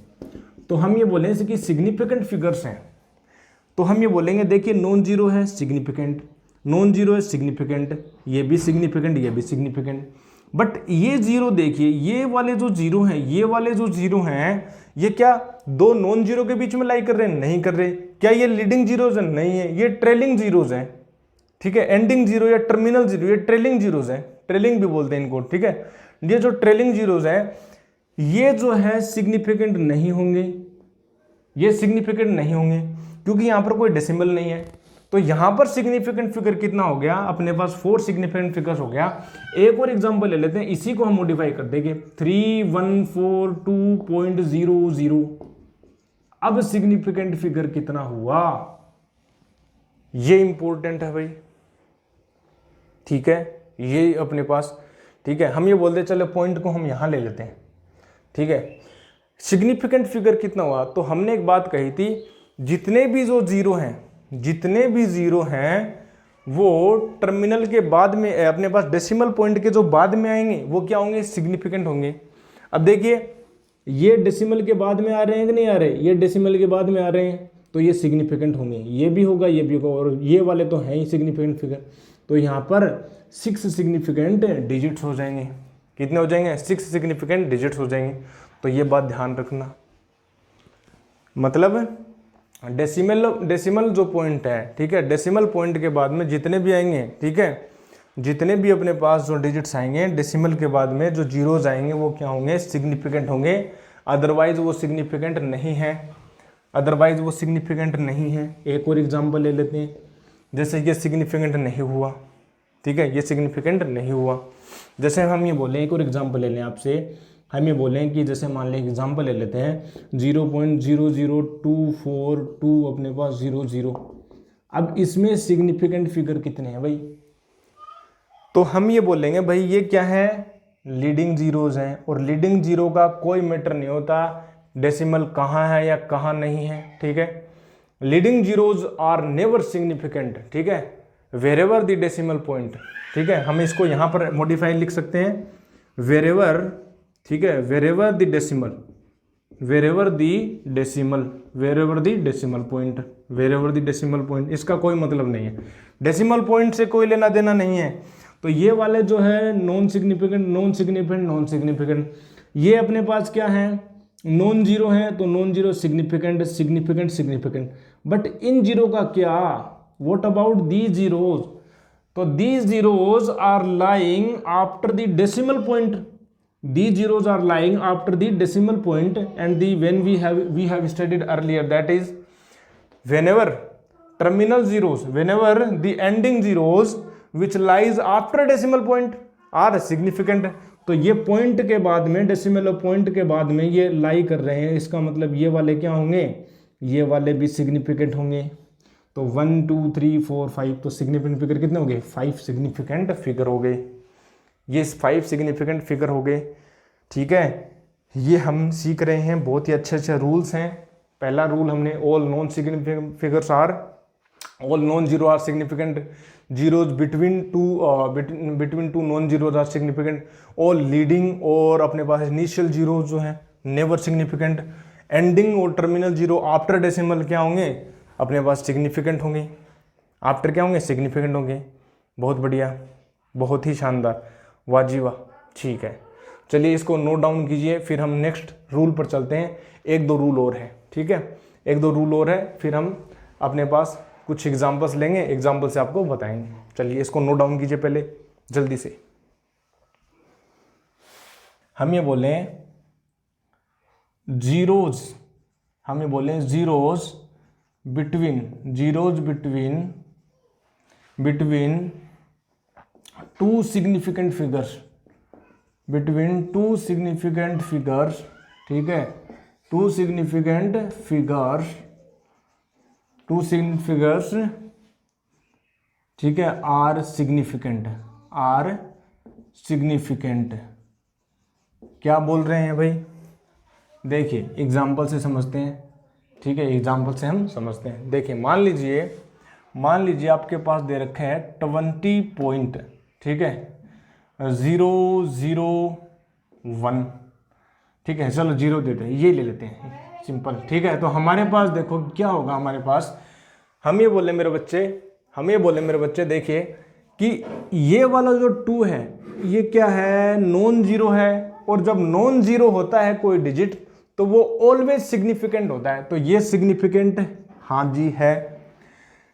तो हम ये बोलेंगे कि सिग्निफिकेंट फिगर्स हैं, तो हम ये बोलेंगे देखिए नॉन जीरो है सिग्निफिकेंट, नॉन जीरो है सिग्निफिकेंट, ये भी सिग्निफिकेंट, ये भी सिग्निफिकेंट। बट ये जीरो देखिए, ये वाले जो जीरो हैं, ये वाले जो जीरो हैं, ये क्या दो नॉन जीरो के बीच में लाई कर रहे हैं? नहीं कर रहे। क्या ये लीडिंग जीरोज हैं? नहीं है, ये ट्रेलिंग जीरोज हैं, ठीक है। एंडिंग जीरो या टर्मिनल जीरो ये ट्रेलिंग जीरोज हैं, ट्रेलिंग भी बोलते हैं इनको, ठीक है। ये जो ट्रेलिंग जीरोज हैं ये जो है सिग्निफिकेंट नहीं होंगे, ये सिग्निफिकेंट नहीं होंगे क्योंकि यहां पर कोई डेसिमल नहीं है। तो यहां पर सिग्निफिकेंट फिगर कितना हो गया? अपने पास 4 सिग्निफिकेंट फिगर्स हो गया। एक और एग्जांपल ले लेते हैं, इसी को हम मॉडिफाई कर देंगे 3142.00। अब सिग्निफिकेंट फिगर कितना हुआ ये इंपॉर्टेंट है भाई, ठीक है, ये अपने पास, ठीक है। हम ये बोलते हैं चलो पॉइंट को हम यहां ले लेते हैं, ठीक है। सिग्निफिकेंट फिगर कितना हुआ? तो हमने एक बात कही थी, जितने भी जो जीरो हैं, जितने भी जीरो हैं वो टर्मिनल के बाद में अपने पास डेसिमल पॉइंट के जो बाद में आएंगे वो क्या होंगे? सिग्निफिकेंट होंगे। अब देखिए ये डेसिमल के बाद में आ रहे हैं कि नहीं आ रहे? ये डेसिमल के बाद में आ रहे हैं तो ये सिग्निफिकेंट होंगे, ये भी होगा, ये भी होगा, और ये वाले तो हैं ही सिग्निफिकेंट फिगर। तो यहाँ पर 6 सिग्निफिकेंट डिजिट्स हो जाएंगे। कितने हो जाएंगे? 6 सिग्निफिकेंट डिजिट्स हो जाएंगे। तो ये बात ध्यान रखना, मतलब डेसिमल जो पॉइंट है, ठीक है, डेसिमल पॉइंट के बाद में जितने भी आएंगे, ठीक है, जितने भी अपने पास जो डिजिट्स आएंगे डेसिमल के बाद में जो जीरोज आएंगे वो क्या होंगे? सिग्निफिकेंट होंगे। अदरवाइज वो सिग्निफिकेंट नहीं है, अदरवाइज वो सिग्निफिकेंट नहीं है। एक और एग्जांपल ले लेते हैं, जैसे ये सिग्निफिकेंट नहीं हुआ, ठीक है, ये सिग्निफिकेंट नहीं हुआ। जैसे हम ये बोलें, एक और एग्जांपल ले लें आपसे, हम ये बोलें कि जैसे मान लें एग्जांपल ले लेते हैं 0.00242 अपने पास 00। अब इसमें सिग्निफिकेंट फिगर कितने हैं भाई? तो हम ये बोलेंगे भाई ये क्या है? लीडिंग जीरोज हैं, और लीडिंग जीरो का कोई मैटर नहीं होता डेसिमल कहाँ है या कहाँ नहीं है, ठीक है। Leading zeros are never significant, ठीक है, वेरेवर द डेसिमल पॉइंट, ठीक है। हम इसको यहाँ पर मॉडिफाई लिख सकते हैं वेरेवर, ठीक है, wherever the decimal, wherever the decimal, wherever the decimal point, wherever the decimal point. इसका कोई मतलब नहीं है, डेसिमल पॉइंट से कोई लेना देना नहीं है। तो ये वाले जो है non significant, non significant, non significant, ये अपने पास क्या है? नॉन जीरो है, तो non zero significant, significant, significant. But इन जीरो का क्या, व्हाट अबाउट दी जीरोज, तो the zeros are lying after the decimal point, the zeros are lying after the decimal point and the when we have studied earlier, that is whenever terminal zeros, whenever the ending zeros which lies after decimal point are significant, तो ये point के बाद में, decimal point के बाद में ये लाई कर रहे हैं, इसका मतलब ये वाले क्या होंगे, ये वाले भी सिग्निफिकेंट होंगे। तो 1 2 3 4 5, तो सिग्निफिकेंट फिगर कितने हो गए, 5 सिग्निफिकेंट फिगर हो गए, ये 5 सिग्निफिकेंट फिगर हो गए। ठीक है, ये हम सीख रहे हैं, बहुत ही अच्छे अच्छे रूल्स हैं। पहला रूल हमने all non significant figures are, all non zero are significant, zeros between two non zeros are significant, all leading और अपने पास इनिशियल जीरोज जो हैं नेवर सिग्निफिकेंट, एंडिंग और टर्मिनल जीरो आफ्टर डेसिमल क्या होंगे, अपने पास सिग्निफिकेंट होंगे, आफ्टर क्या होंगे, सिग्निफिकेंट होंगे। बहुत बढ़िया, बहुत ही शानदार, वाह जी वाह। ठीक है, चलिए इसको नोट डाउन कीजिए, फिर हम नेक्स्ट रूल पर चलते हैं। एक दो रूल और है, ठीक है, एक दो रूल और है, फिर हम अपने पास कुछ एग्जांपल्स लेंगे, एग्जांपल से आपको बताएंगे। चलिए इसको नोट डाउन कीजिए पहले जल्दी से। हम ये बोले जीरोज, हम ये बोले zeros between to significant figures, between two significant figures, ठीक है, टू सिग्निफिकेंट फिगर्स, ठीक है, आर सिग्निफिकेंट। क्या बोल रहे हैं भाई, देखिए एग्जाम्पल से समझते हैं, ठीक है, एग्जाम्पल से हम समझते हैं। देखिए मान लीजिए आपके पास दे रखे हैं 20 पॉइंट, ठीक है, 0 0 1, ठीक है, चलो 0 देते हैं, ये ले लेते हैं सिंपल, ठीक है। तो हमारे पास देखो क्या होगा, हमारे पास हम ये बोले मेरे बच्चे देखिए कि ये वाला जो 2 है ये क्या है, नॉन जीरो है, और जब नॉन जीरो होता है कोई डिजिट तो वो ऑलवेज सिग्निफिकेंट होता है, तो ये सिग्निफिकेंट हाँ जी है।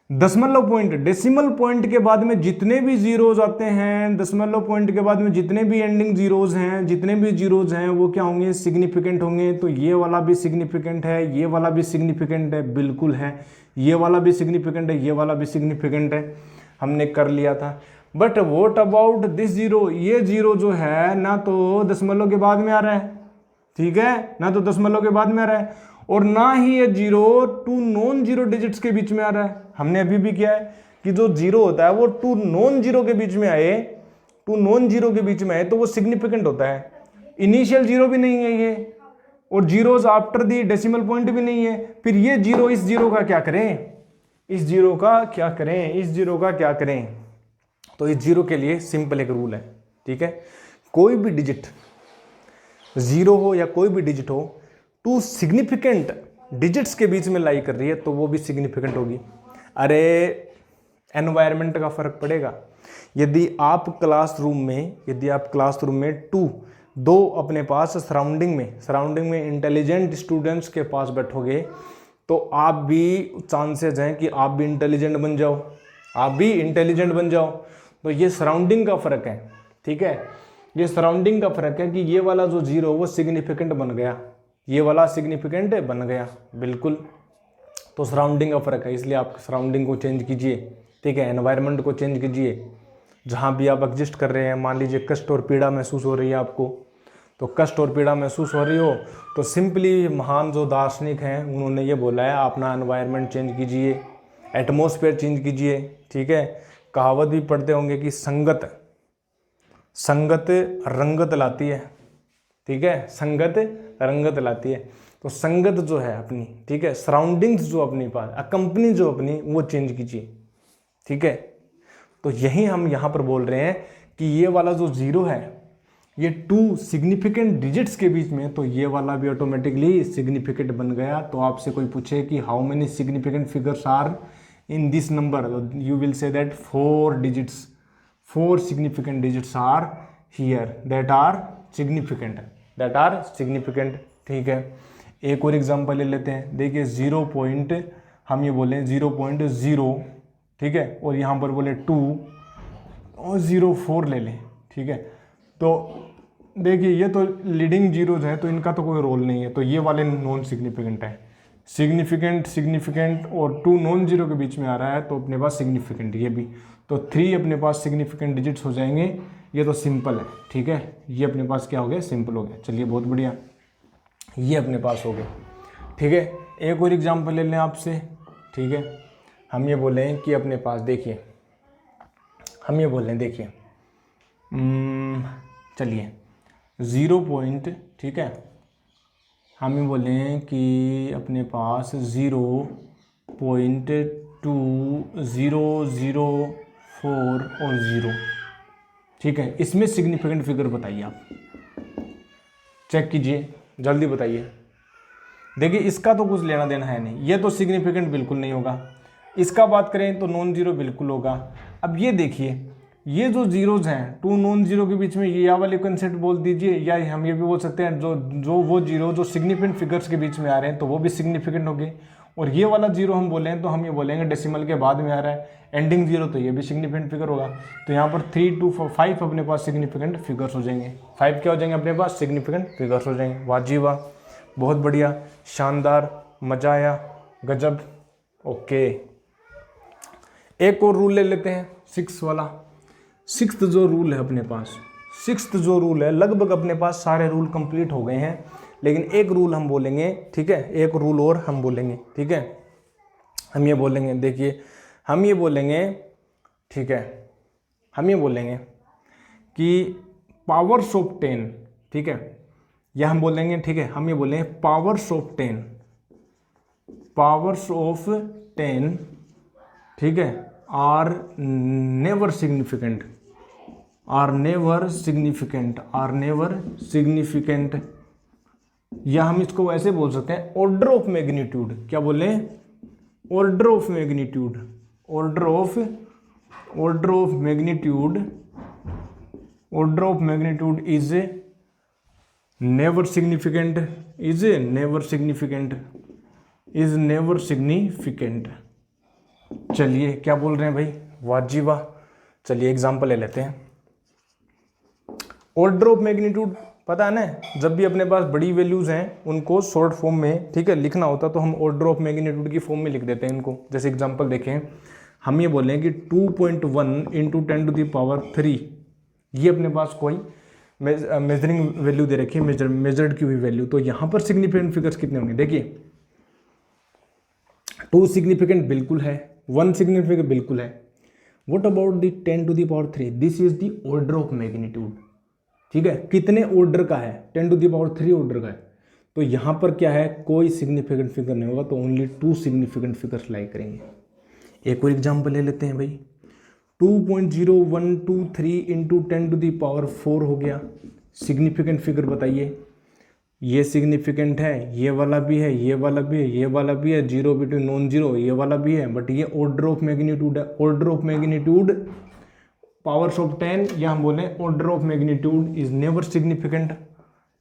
दशमलव पॉइंट, डेसिमल पॉइंट के बाद में जितने भी जीरोज आते हैं, दशमलव पॉइंट के बाद में जितने भी एंडिंग जीरोज हैं, जितने भी जीरोज हैं वो क्या होंगे, सिग्निफिकेंट होंगे। तो ये वाला भी सिग्निफिकेंट है, ये वाला भी सिग्निफिकेंट है, बिल्कुल है, ये वाला भी सिग्निफिकेंट है, ये वाला भी सिग्निफिकेंट है, हमने कर लिया था। But what about this zero, ये जीरो जो है ना तो दशमलव के बाद में आ रहा है, ठीक है, ना तो दशमलव के बाद में आ रहा है, और ना ही ये zero two non zero digits के बीच में आ रहा है। हमने अभी भी किया है कि जो जीरो होता है वो टू नॉन जीरो के बीच में आए, टू नॉन जीरो के बीच में आए तो वो सिग्निफिकेंट होता है। इनिशियल जीरो भी नहीं है ये, और zeros after the decimal point भी नहीं है। फिर ये जीरो, इस जीरो का क्या करें, इस जीरो का क्या करें, इस जीरो का क्या करें। तो इस जीरो के लिए सिंपल एक रूल है, ठीक है, कोई भी डिजिट जीरो हो या कोई भी डिजिट हो, टू सिग्निफिकेंट डिजिट्स के बीच में लाई कर रही है तो वो भी सिग्निफिकेंट होगी। अरे एनवायरनमेंट का फर्क पड़ेगा। यदि आप क्लासरूम में दो अपने पास सराउंडिंग में इंटेलिजेंट स्टूडेंट्स के पास बैठोगे तो आप भी चांसेस हैं कि आप भी इंटेलिजेंट बन जाओ, तो ये सराउंडिंग का फर्क है, ठीक है, ये सराउंडिंग का फर्क है कि ये वाला जो जीरो वो सिग्निफिकेंट बन गया, ये वाला सिग्निफिकेंट बन गया, बिल्कुल। तो सराउंडिंग का फर्क है, इसलिए आप सराउंडिंग को चेंज कीजिए, ठीक है, एनवायरनमेंट को चेंज कीजिए। जहाँ भी आप एग्जिस्ट कर रहे हैं, मान लीजिए कष्ट और पीड़ा महसूस हो रही है आपको, तो कष्ट और पीड़ा महसूस हो रही हो तो सिंपली महान जो दार्शनिक हैं उन्होंने ये बोला है, अपना एनवायरनमेंट चेंज कीजिए, एटमॉस्फेयर चेंज कीजिए, ठीक है। कहावत भी पढ़ते होंगे कि संगत रंगत लाती है, ठीक है, संगत रंगत लाती है। तो संगत जो है अपनी, ठीक है, सराउंडिंग्स जो अपनी पास, कंपनी जो अपनी, वो चेंज कीजिए, ठीक है। तो यही हम यहाँ पर बोल रहे हैं कि ये वाला जो जीरो है ये टू सिग्निफिकेंट डिजिट्स के बीच में, तो ये वाला भी ऑटोमेटिकली सिग्निफिकेंट बन गया। तो आपसे कोई पूछे कि how many significant figures are in this number, you will say that 4 digits, 4 significant digits are here that are significant, ठीक है। एक और एग्जांपल ले लेते हैं, देखिए हम ये बोलें 0.0, ठीक है, और यहाँ पर बोले 2 और 0.4 ले लें, ठीक है। तो देखिए ये तो लीडिंग जीरोज है तो इनका तो कोई रोल नहीं है, तो ये वाले नॉन सिग्निफिकेंट है। सिग्निफिकेंट, सिग्निफिकेंट और 2 नॉन जीरो के बीच में आ रहा है तो अपने पास सिग्निफिकेंट ये भी, तो 3 अपने पास सिग्निफिकेंट डिजिट्स हो जाएंगे। ये तो सिंपल है, ठीक है, ये अपने पास क्या हो गया, सिंपल हो गया। चलिए बहुत बढ़िया, ये अपने पास हो गया, ठीक है। एक और एग्जाम्पल ले लें आपसे, ठीक है। हम ये बोलें कि अपने पास देखिए, हम ये बोल रहे हैं देखिए, चलिए 0 ठीक है, हम ये बोलें कि अपने पास 0.2004 और 0, ठीक है। इसमें सिग्निफिकेंट फिगर बताइए आप, चेक कीजिए, जल्दी बताइए। देखिए इसका तो कुछ लेना देना है नहीं, ये तो सिग्निफिकेंट बिल्कुल नहीं होगा। इसका बात करें तो नॉन जीरो बिल्कुल होगा। अब ये देखिए, ये जो जीरोज हैं 2 नॉन जीरो के बीच में, ये या वाले कंसेप्ट बोल दीजिए, या हम ये भी बोल सकते हैं जो वो जीरो जो सिग्निफिकेंट फिगर्स के बीच में आ रहे हैं तो वो भी सिग्निफिकेंट होंगे। और ये वाला जीरो हम बोलें तो हम ये बोलेंगे डेसिमल के बाद में आ रहा है, एंडिंग जीरो, तो ये भी सिग्निफिकेंट फिगर होगा। तो यहाँ पर 3, 2, 4, 5 अपने पास सिग्निफिकेंट फिगर्स हो जाएंगे। 5 क्या हो जाएंगे अपने पास, सिग्निफिकेंट फिगर्स हो जाएंगे। वाह जी वाह, बहुत बढ़िया, शानदार, मजा आया, गजब। ओके, एक और रूल ले लेते हैं, 6 वाला। 6th जो रूल है अपने पास, 6th जो रूल है, लगभग अपने पास सारे रूल कंप्लीट हो गए हैं, लेकिन एक रूल हम बोलेंगे, ठीक है, एक रूल और हम बोलेंगे, ठीक है। हम ये बोलेंगे, देखिए हम ये बोलेंगे, ठीक है, हम ये बोलेंगे कि पावर्स ऑफ 10, ठीक है, या हम बोलेंगे, ठीक है, हम ये बोलेंगे पावर्स ऑफ 10, पावर्स ऑफ 10, ठीक है, are never significant, are never significant, are never significant. या हम इसको ऐसे बोल सकते हैं ऑर्डर ऑफ मैग्नीट्यूड, क्या बोले, order of magnitude, order of magnitude, order of magnitude is never significant, is never significant, is never significant. चलिए क्या बोल रहे हैं भाई, वाह जी वाह। चलिए एग्जांपल ले लेते हैं। ऑर्डर ऑफ मैग्नीट्यूड पता है ना, जब भी अपने पास बड़ी वैल्यूज हैं उनको शॉर्ट फॉर्म में, ठीक है, लिखना होता तो हम ऑर्डर ऑफ मैग्नीट्यूड की फॉर्म में लिख देते हैं इनको। जैसे एग्जांपल देखें, हम ये बोलें कि 2.1 × 10⁻3, ये अपने पास कोई मेजरिंग वैल्यू दे रखी है, मेजर्ड की हुई वैल्यू। तो यहाँ पर सिग्निफिकेंट फिगर्स कितने होंगे, देखिए 2 सिग्निफिकेंट बिल्कुल है, 1 सिग्निफिकेंट बिल्कुल है। What about the 10⁻3, this is the order of magnitude, ठीक है, कितने ऑर्डर का है, 10⁻3 ऑर्डर का है। तो यहाँ पर क्या है, कोई सिग्निफिकेंट फिगर नहीं होगा, तो ओनली 2 सिग्निफिकेंट फिगर्स लाई करेंगे। एक और एग्जांपल ले लेते हैं भाई, 2.0123 × 10⁻4 हो गया। सिग्निफिकेंट फिगर बताइए, ये सिग्निफिकेंट है, ये वाला भी है, ये वाला भी है, ये वाला भी है, जीरो बिटवीन नॉन जीरो, ये वाला भी है, बट ये ऑर्डर ऑफ मैग्नीट्यूड है। Order of magnitude powers of 10, या हम बोलें order of magnitude is never significant,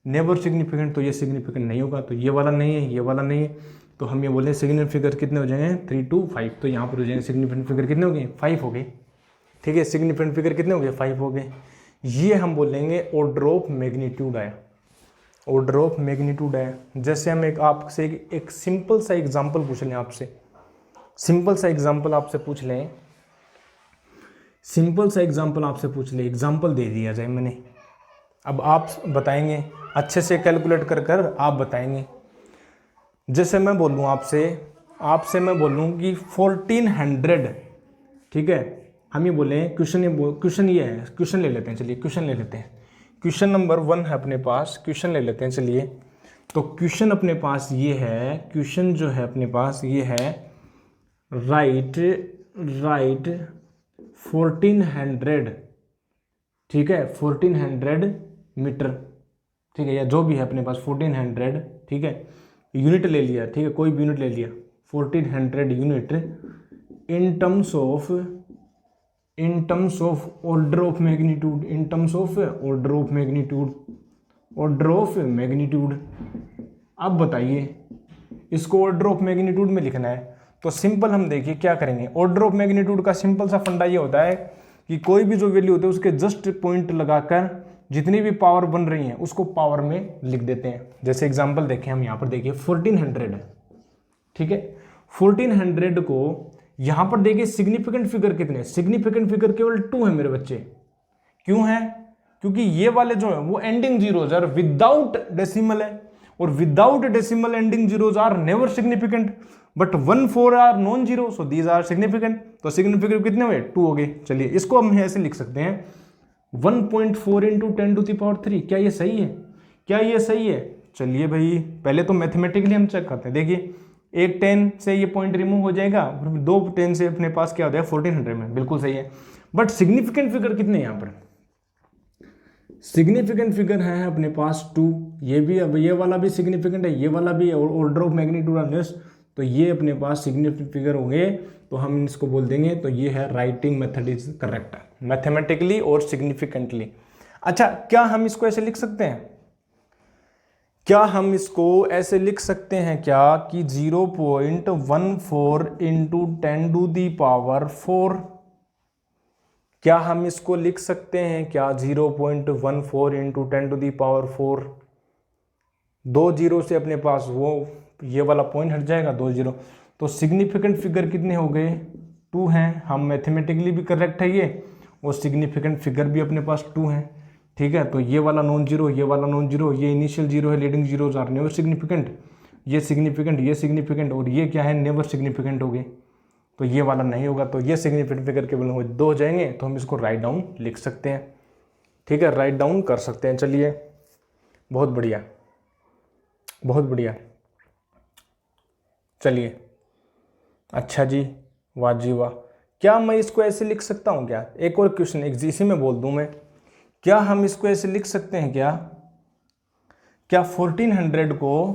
never significant, तो ये सिग्निफिकेंट नहीं होगा। तो ये वाला नहीं है, ये वाला नहीं है, तो हम ये बोलें सिग्निफिकेंट फिगर कितने हो जाएंगे, 3, 2, 5। तो यहाँ पर हो जाएंगे सिग्निफिकेंट फिगर कितने हो गए, 5 हो गए, ठीक है, सिग्निफिकेंट फिगर कितने हो गए, 5 हो गए। ये हम बोलेंगे ऑर्डर ऑफ मैग्नीट्यूड आया, ऑर्डर ऑफ मैग्नीट्यूड है। जैसे हम आपसे एक सिंपल सा एग्जांपल पूछ लें आपसे, सिंपल सा एग्जांपल आपसे पूछ लें, सिंपल सा एग्जांपल आपसे पूछ लें, एग्जांपल दे दिया जाए मैंने, अब आप बताएंगे अच्छे से कैलकुलेट कर कर आप बताएंगे। जैसे मैं बोलूँ आपसे मैं बोलूँ कि 1400, ठीक है, हम ये बोलें क्वेश्चन ये है, क्वेश्चन ले लेते हैं, चलिए क्वेश्चन ले लेते हैं। क्वेश्चन नंबर 1 है अपने पास, क्वेश्चन ले लेते हैं चलिए। तो क्वेश्चन अपने पास ये है, क्वेश्चन जो है अपने पास ये है, राइट 1400, ठीक है, 1400 मीटर, ठीक है, या जो भी है अपने पास 1400, ठीक है, यूनिट ले लिया, ठीक है, कोई भी यूनिट ले लिया, 1400 unit in terms of order of magnitude, in terms of order of magnitude, order of magnitude. अब बताइए इसको ऑर्डर ऑफ मैग्नीट्यूड में लिखना है तो सिंपल हम देखिए क्या करेंगे, ऑर्डर ऑफ मैग्नीट्यूड का सिंपल सा फंडा ये होता है कि कोई भी जो वैल्यू होती है उसके जस्ट पॉइंट लगाकर जितनी भी पावर बन रही है उसको पावर में लिख देते हैं। जैसे एग्जांपल देखें हम यहाँ पर देखिए 1400 है, ठीक है। 1400 को यहाँ पर देखिए सिग्निफिकेंट फिगर कितने, सिग्निफिकेंट फिगर केवल 2 है मेरे बच्चे। क्यों है? क्योंकि ये वाले जो है वो ending zeros are without decimal है, और without decimal ending zeros are never significant, but 1 4 are non zero, so these are significant. तो सिग्निफिकेंट कितने हुए? 2 हो गए। चलिए इसको हम ऐसे लिख सकते हैं 1.4 × 10⁻3। क्या ये सही है? क्या ये सही है? चलिए भाई पहले तो मैथमेटिकली हम चेक करते हैं। देखिए एक 10 से ये पॉइंट रिमूव हो जाएगा, 2 10 से अपने पास क्या हो जाएगा 1400 में, बिल्कुल सही है। बट सिग्निफिकेंट फिगर कितने हैं यहाँ पर? सिग्निफिकेंट फिगर है अपने पास 2, ये भी, अब ये वाला भी सिग्निफिकेंट है, ये वाला भी, order of magnitude of this, तो ये अपने पास सिग्निफिकेंट फिगर होंगे, तो हम इसको बोल देंगे तो ये है writing method is correct mathematically और सिग्निफिकेंटली। अच्छा, क्या हम इसको ऐसे लिख सकते हैं? क्या हम इसको ऐसे लिख सकते हैं क्या कि 0.14 × 10⁻4? क्या हम इसको लिख सकते हैं क्या 0.14 × 10⁻4? 2 जीरो से अपने पास वो ये वाला पॉइंट हट जाएगा, 2 जीरो। तो सिग्निफिकेंट फिगर कितने हो गए? 2 हैं। हम मैथमेटिकली भी करेक्ट है ये, और सिग्निफिकेंट फिगर भी अपने पास 2 हैं, ठीक है। तो ये वाला नॉन जीरो, ये वाला नॉन जीरो, ये इनिशियल जीरो है, leading zeros are never significant, ये सिग्निफिकेंट, ये सिग्निफिकेंट, और ये क्या है? नेवर सिग्निफिकेंट हो गए। तो ये वाला नहीं होगा, तो ये सिग्निफिकेंट फिगर केवल 2 हो जाएंगे, तो हम इसको राइट डाउन लिख सकते हैं, ठीक है, राइट डाउन कर सकते हैं। चलिए बहुत बढ़िया, बहुत बढ़िया। चलिए अच्छा जी, वाह जी वाह। क्या मैं इसको ऐसे लिख सकता हूँ क्या? एक और क्वेश्चन इसी में बोल दूं मैं, क्या हम इसको ऐसे लिख सकते हैं क्या? क्या 1400 को,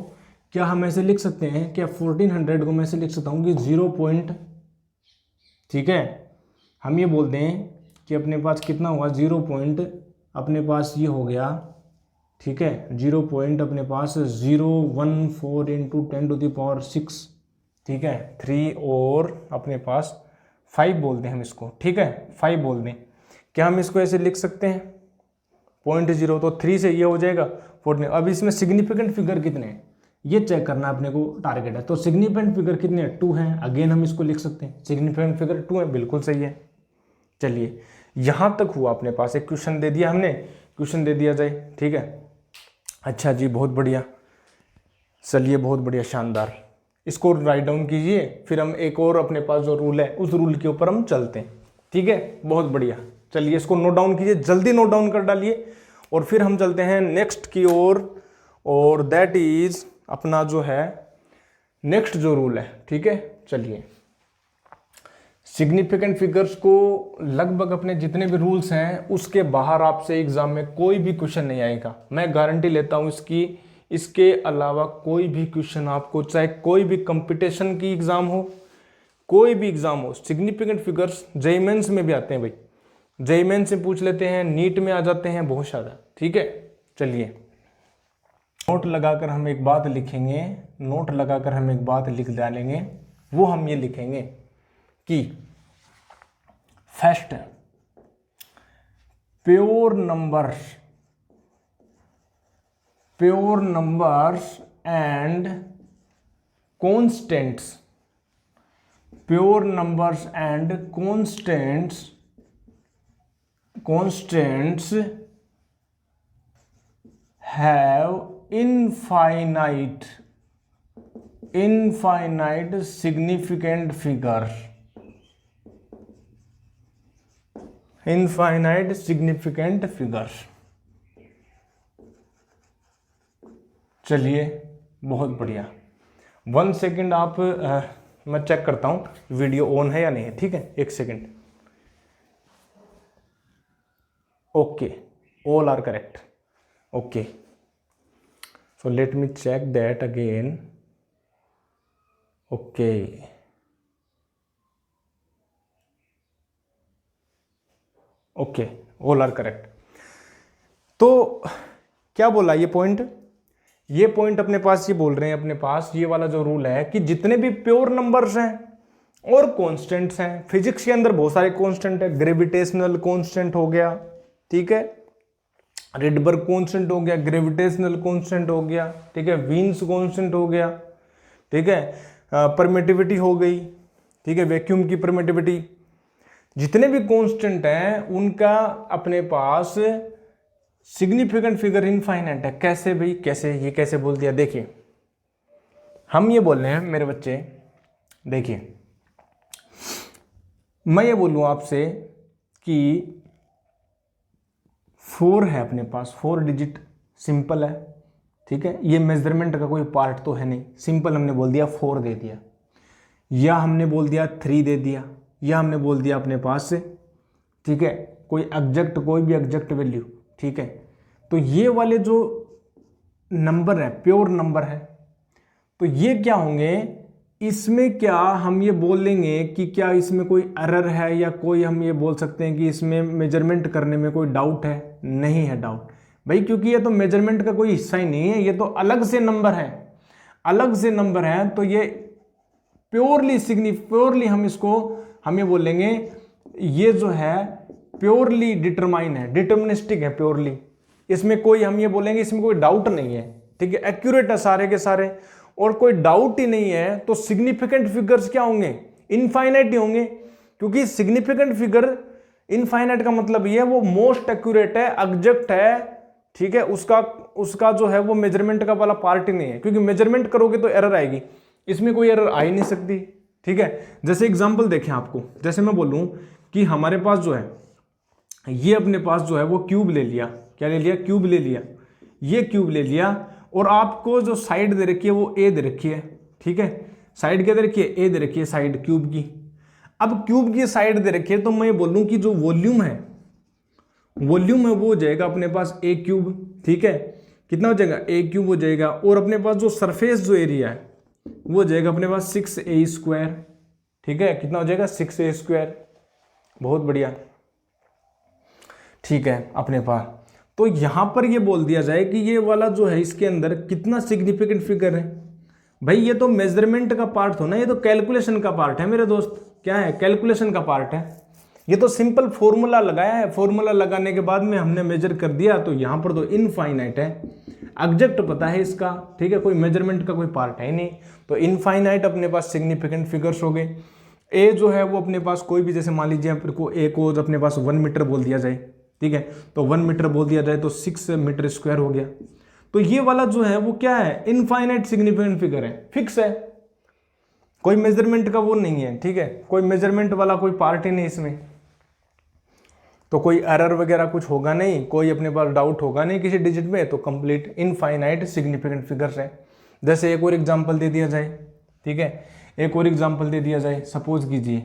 क्या हम ऐसे लिख सकते हैं? क्या 1400 को मैं ऐसे लिख सकता हूँ कि 0 पॉइंट, ठीक है, हम ये बोलते हैं कि अपने पास कितना हुआ? 0 पॉइंट अपने पास ये हो गया, ठीक है, 0 पॉइंट अपने पास 0.14 × 10⁻6, ठीक है, 3 और अपने पास 5 बोल दें हम इसको, ठीक है, 5 बोल दें। क्या हम इसको ऐसे लिख सकते हैं? 0.0, तो 3 से ये हो जाएगा 14। अब इसमें सिग्निफिकेंट फिगर कितने हैं ये चेक करना अपने को टारगेट है। तो सिग्निफिकेंट फिगर कितने हैं? 2 हैं। अगेन हम इसको लिख सकते हैं, सिग्निफिकेंट फिगर 2 है, बिल्कुल सही है। चलिए यहाँ तक हुआ, अपने पास एक क्वेश्चन दे दिया हमने, क्वेश्चन दे दिया जाए, ठीक है। अच्छा जी, बहुत बढ़िया। चलिए बहुत बढ़िया, शानदार। इसको राइट डाउन कीजिए, फिर हम एक और अपने पास जो रूल है उस रूल के ऊपर हम चलते हैं, ठीक है, बहुत बढ़िया। चलिए इसको नोट डाउन कीजिए, जल्दी नोट डाउन कर डालिए, और फिर हम चलते हैं नेक्स्ट की ओर, और दैट इज अपना जो है नेक्स्ट जो रूल है, ठीक है। चलिए सिग्निफिकेंट फिगर्स को लगभग अपने जितने भी रूल्स हैं उसके बाहर आपसे एग्जाम में कोई भी क्वेश्चन नहीं आएगा, मैं गारंटी लेता हूं इसकी। इसके अलावा कोई भी क्वेश्चन आपको, चाहे कोई भी कंपटीशन की एग्जाम हो, कोई भी एग्जाम हो, सिग्निफिकेंट फिगर्स जेईई मेंस में भी आते हैं भाई, जेईई मेंस से पूछ लेते हैं, नीट में आ जाते हैं बहुत सारा, ठीक है। चलिए नोट लगाकर हम एक बात लिखेंगे, नोट लगाकर हम एक बात लिख डालेंगे, वो हम ये लिखेंगे कि first pure numbers and constants, pure numbers and constants have infinite significant figure, infinite significant figures। चलिए बहुत बढ़िया। 1 सेकेंड आप मैं चेक करता हूं वीडियो ऑन है या नहीं है, ठीक है, 1 second. Okay, all are correct, okay. So let me check that again. Okay. Okay, all are correct. तो क्या बोला ये पॉइंट? ये पॉइंट अपने पास ये बोल रहे हैं, अपने पास ये वाला जो रूल है कि जितने भी प्योर नंबर्स हैं और कॉन्स्टेंट्स हैं। फिजिक्स के अंदर बहुत सारे कॉन्स्टेंट है, ग्रेविटेशनल कॉन्स्टेंट हो गया, ठीक है, रिडबर्ग कॉन्स्टेंट हो गया, ग्रेविटेशनल कॉन्स्टेंट हो गया, ठीक है, वीन्स कॉन्स्टेंट हो गया, ठीक है, परमिटिविटी हो गई, ठीक है, वैक्यूम की परमिटिविटी। जितने भी कॉन्स्टेंट हैं उनका अपने पास सिग्निफिकेंट फिगर इनफाइनाइट है। कैसे भाई, कैसे, ये कैसे बोल दिया? देखिए हम ये बोल रहे हैं मेरे बच्चे, देखिए मैं ये बोलूँ आपसे कि 4 है अपने पास, 4 डिजिट सिंपल है, ठीक है, ये मेजरमेंट का कोई पार्ट तो है नहीं, सिंपल हमने बोल दिया 4 दे दिया, या हमने बोल दिया 3 दे दिया, या हमने बोल दिया अपने पास से, ठीक है, कोई एग्जैक्ट, कोई भी एग्जैक्ट वैल्यू, ठीक है। तो ये वाले जो नंबर है प्योर नंबर है, तो ये क्या होंगे, इसमें क्या हम ये बोलेंगे कि क्या इसमें कोई एरर है, या कोई हम ये बोल सकते हैं कि इसमें मेजरमेंट करने में कोई डाउट है? नहीं है डाउट भाई, क्योंकि ये तो मेजरमेंट का कोई हिस्सा ही नहीं है, ये तो अलग से नंबर है, अलग से नंबर है। तो ये प्योरली हम ये बोलेंगे ये जो है प्योरली डिटरमाइन है, डिटर्मिनिस्टिक है प्योरली, इसमें कोई हम ये बोलेंगे इसमें कोई डाउट नहीं है, ठीक है, एक्यूरेट है सारे के सारे, और कोई डाउट ही नहीं है। तो सिग्निफिकेंट फिगर्स क्या होंगे? इनफाइनाइट ही होंगे, क्योंकि सिग्निफिकेंट फिगर इनफाइनाइट का मतलब ये वो मोस्ट एक्यूरेट है, एग्जैक्ट है, ठीक है, उसका जो है वो मेजरमेंट का वाला पार्ट ही नहीं है, क्योंकि मेजरमेंट करोगे तो एरर आएगी, इसमें कोई एरर आ ही नहीं सकती, ठीक है। जैसे एग्जांपल देखें आपको, जैसे मैं बोलूं कि हमारे पास जो है ये अपने पास जो है वो क्यूब ले लिया, क्या ले लिया? क्यूब ले लिया, ये क्यूब ले लिया, और आपको जो साइड दे रखी है वो ए दे रखी है, ठीक है, साइड क्या दे रखी है? ए दे रखी है साइड क्यूब की। अब क्यूब की साइड दे रखी है, तो मैं बोलूं कि जो वॉल्यूम है वो हो जाएगा अपने पास ए क्यूब, ठीक है, कितना हो जाएगा? ए क्यूब हो जाएगा, और अपने पास जो सरफेस जो एरिया है वो हो जाएगा अपने पास 6a², ठीक है, कितना हो जाएगा? 6a², बहुत बढ़िया, ठीक है अपने पास। तो यहां पर ये बोल दिया जाए कि ये वाला जो है इसके अंदर कितना सिग्निफिकेंट फिगर है। भाई ये तो मेजरमेंट का पार्ट हो ना, ये तो कैलकुलेशन का पार्ट है मेरे दोस्त, क्या है? कैलकुलेशन का पार्ट है। ये तो सिंपल फॉर्मूला लगाया है, फॉर्मूला लगाने के बाद में हमने मेजर कर दिया, तो यहां पर तो इनफाइनाइट है, एग्जैक्ट पता है इसका, ठीक है, कोई मेजरमेंट का कोई पार्ट है ही नहीं, तो इनफाइनाइट अपने पास सिग्निफिकेंट फिगर्स हो गए। ए जो है वो अपने पास कोई भी, जैसे मान लीजिए आपको ए को अपने पास 1 मीटर बोल दिया जाए, ठीक है, तो 1 मीटर बोल दिया जाए तो 6 मीटर स्क्वायर हो गया। तो ये वाला जो है वो क्या है? इनफाइनाइट सिग्निफिकेंट फिगर है, फिक्स है, कोई मेजरमेंट का वो नहीं है, ठीक है, कोई मेजरमेंट वाला कोई पार्ट ही नहीं इसमें, तो कोई एरर वगैरह कुछ होगा नहीं, कोई अपने पास डाउट होगा नहीं किसी डिजिट में, तो कंप्लीट इनफाइनाइट सिग्निफिकेंट फिगर्स है। जैसे एक और एग्जांपल दे दिया जाए, ठीक है, एक और एग्जांपल दे दिया जाए, सपोज कीजिए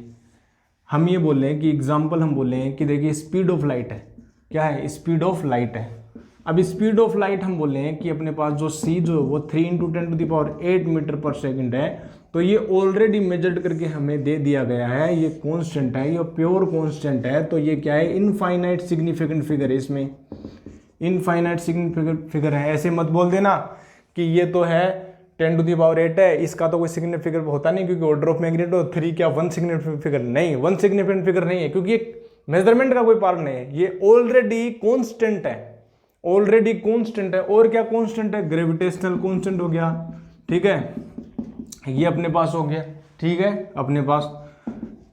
हम ये बोल रहे हैं कि एग्जांपल हम बोल रहे हैं कि देखिए स्पीड ऑफ लाइट है, क्या है? स्पीड ऑफ लाइट है। अब स्पीड ऑफ लाइट हम बोल रहे हैं कि अपने पास जो सी जो वो 3 × 10⁸ मीटर पर सेकंड है, तो ये ऑलरेडी मेजर्ड करके हमें दे दिया गया है, ये कांस्टेंट है, ये प्योर कांस्टेंट है, तो ये क्या है? इनफाइनाइट सिग्निफिकेंट फिगर है, इसमें इनफाइनाइट सिग्निफिकेंट फिगर है। ऐसे मत बोल देना कि ये तो है 10⁸ है, इसका तो कोई सिग्निफिकेंट फिगर होता नहीं, क्योंकि ऑर्डर ऑफ मैग्नीट्यूड हो 3, क्या 1 सिग्निफिकेंट फिगर नहीं, 1 सिग्निफिकेंट फिगर नहीं है, क्योंकि ये मेजरमेंट का कोई पार्ट नहीं है, ये ऑलरेडी कांस्टेंट है, ऑलरेडी कांस्टेंट है। और क्या कांस्टेंट है? ग्रेविटेशनल कांस्टेंट हो गया, ठीक है, ये अपने पास हो गया, ठीक है, अपने पास,